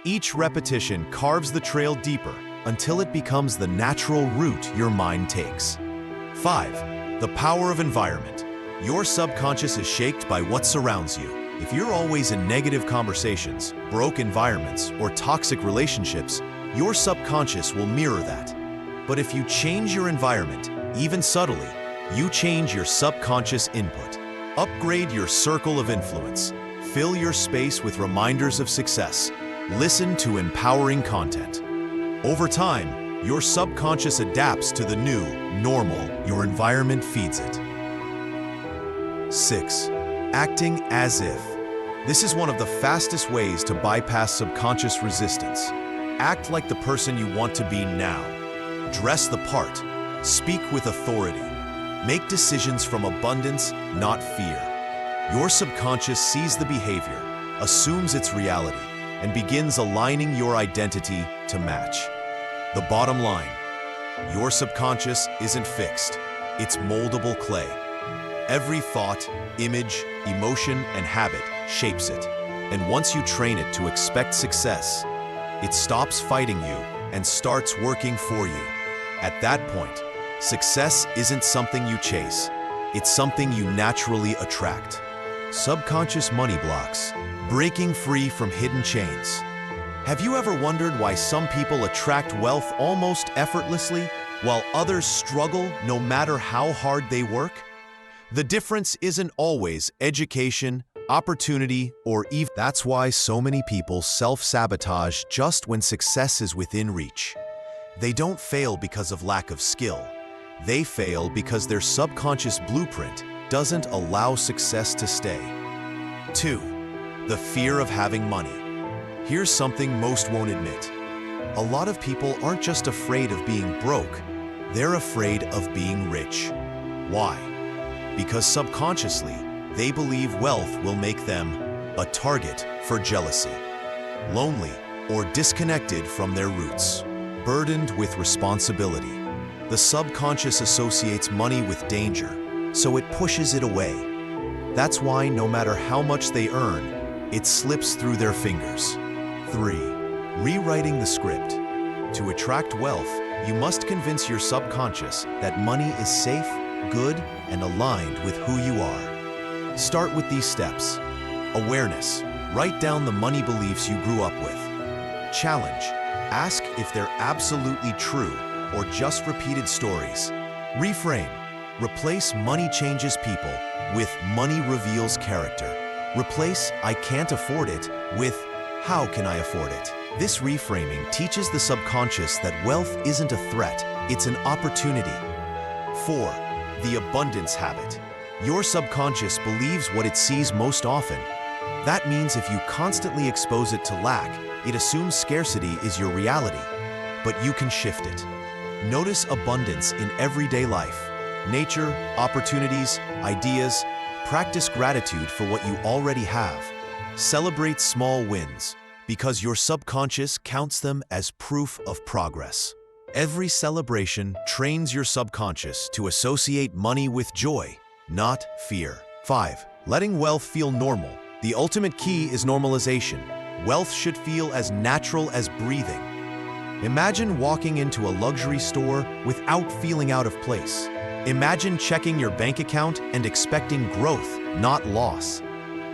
Each repetition carves the trail deeper until it becomes the natural route your mind takes. 5. The power of environment. Your subconscious is shaped by what surrounds you. If you're always in negative conversations, broke environments, or toxic relationships, your subconscious will mirror that. But if you change your environment, even subtly, you change your subconscious input. Upgrade your circle of influence. Fill your space with reminders of success. Listen to empowering content. Over time, your subconscious adapts to the new, normal. Your environment feeds it. 6. Acting as if. This is one of the fastest ways to bypass subconscious resistance. Act like the person you want to be now. Dress the part. Speak with authority. Make decisions from abundance, not fear. Your subconscious sees the behavior, assumes its reality, and begins aligning your identity to match. The bottom line: your subconscious isn't fixed. It's moldable clay. Every thought, image, emotion, and habit shapes it. And once you train it to expect success, it stops fighting you and starts working for you. At that point, success isn't something you chase. It's something you naturally attract. Subconscious money blocks. Breaking free from hidden chains. Have you ever wondered why some people attract wealth almost effortlessly, while others struggle no matter how hard they work? The difference isn't always education, opportunity, or even. That's why so many people self-sabotage just when success is within reach. They don't fail because of lack of skill. They fail because their subconscious blueprint doesn't allow success to stay. 2. The fear of having money. Here's something most won't admit. A lot of people aren't just afraid of being broke, they're afraid of being rich. Why? Because subconsciously, they believe wealth will make them a target for jealousy, lonely, or disconnected from their roots, burdened with responsibility. The subconscious associates money with danger, so it pushes it away. That's why no matter how much they earn, it slips through their fingers. 3. Rewriting the script. To attract wealth, you must convince your subconscious that money is safe, good, and aligned with who you are. Start with these steps. Awareness. Write down the money beliefs you grew up with. Challenge. Ask if they're absolutely true or just repeated stories. Reframe. Replace "money changes people" with "money reveals character." Replace "I can't afford it" with "how can I afford it?" This reframing teaches the subconscious that wealth isn't a threat, it's an opportunity. 4. The abundance habit. Your subconscious believes what it sees most often. That means if you constantly expose it to lack, it assumes scarcity is your reality. But you can shift it. Notice abundance in everyday life. Nature, opportunities, ideas. Practice gratitude for what you already have. Celebrate small wins, because your subconscious counts them as proof of progress. Every celebration trains your subconscious to associate money with joy, not fear. 5. Letting wealth feel normal. The ultimate key is normalization. Wealth should feel as natural as breathing. Imagine walking into a luxury store without feeling out of place. Imagine checking your bank account and expecting growth, not loss.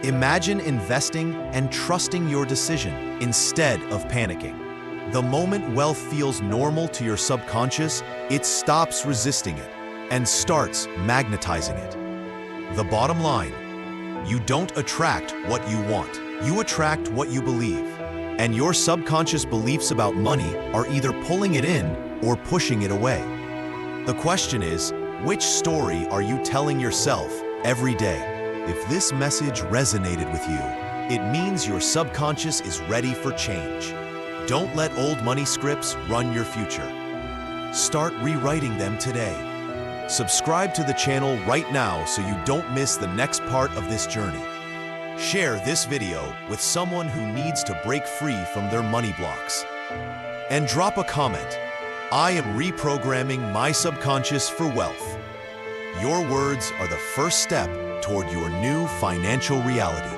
Imagine investing and trusting your decision instead of panicking. The moment wealth feels normal to your subconscious, it stops resisting it and starts magnetizing it. The bottom line, you don't attract what you want, you attract what you believe. And your subconscious beliefs about money are either pulling it in or pushing it away. The question is, which story are you telling yourself every day? If this message resonated with you, it means your subconscious is ready for change. Don't let old money scripts run your future. Start rewriting them today. Subscribe to the channel right now so you don't miss the next part of this journey. Share this video with someone who needs to break free from their money blocks. And drop a comment. I am reprogramming my subconscious for wealth. Your words are the first step toward your new financial reality.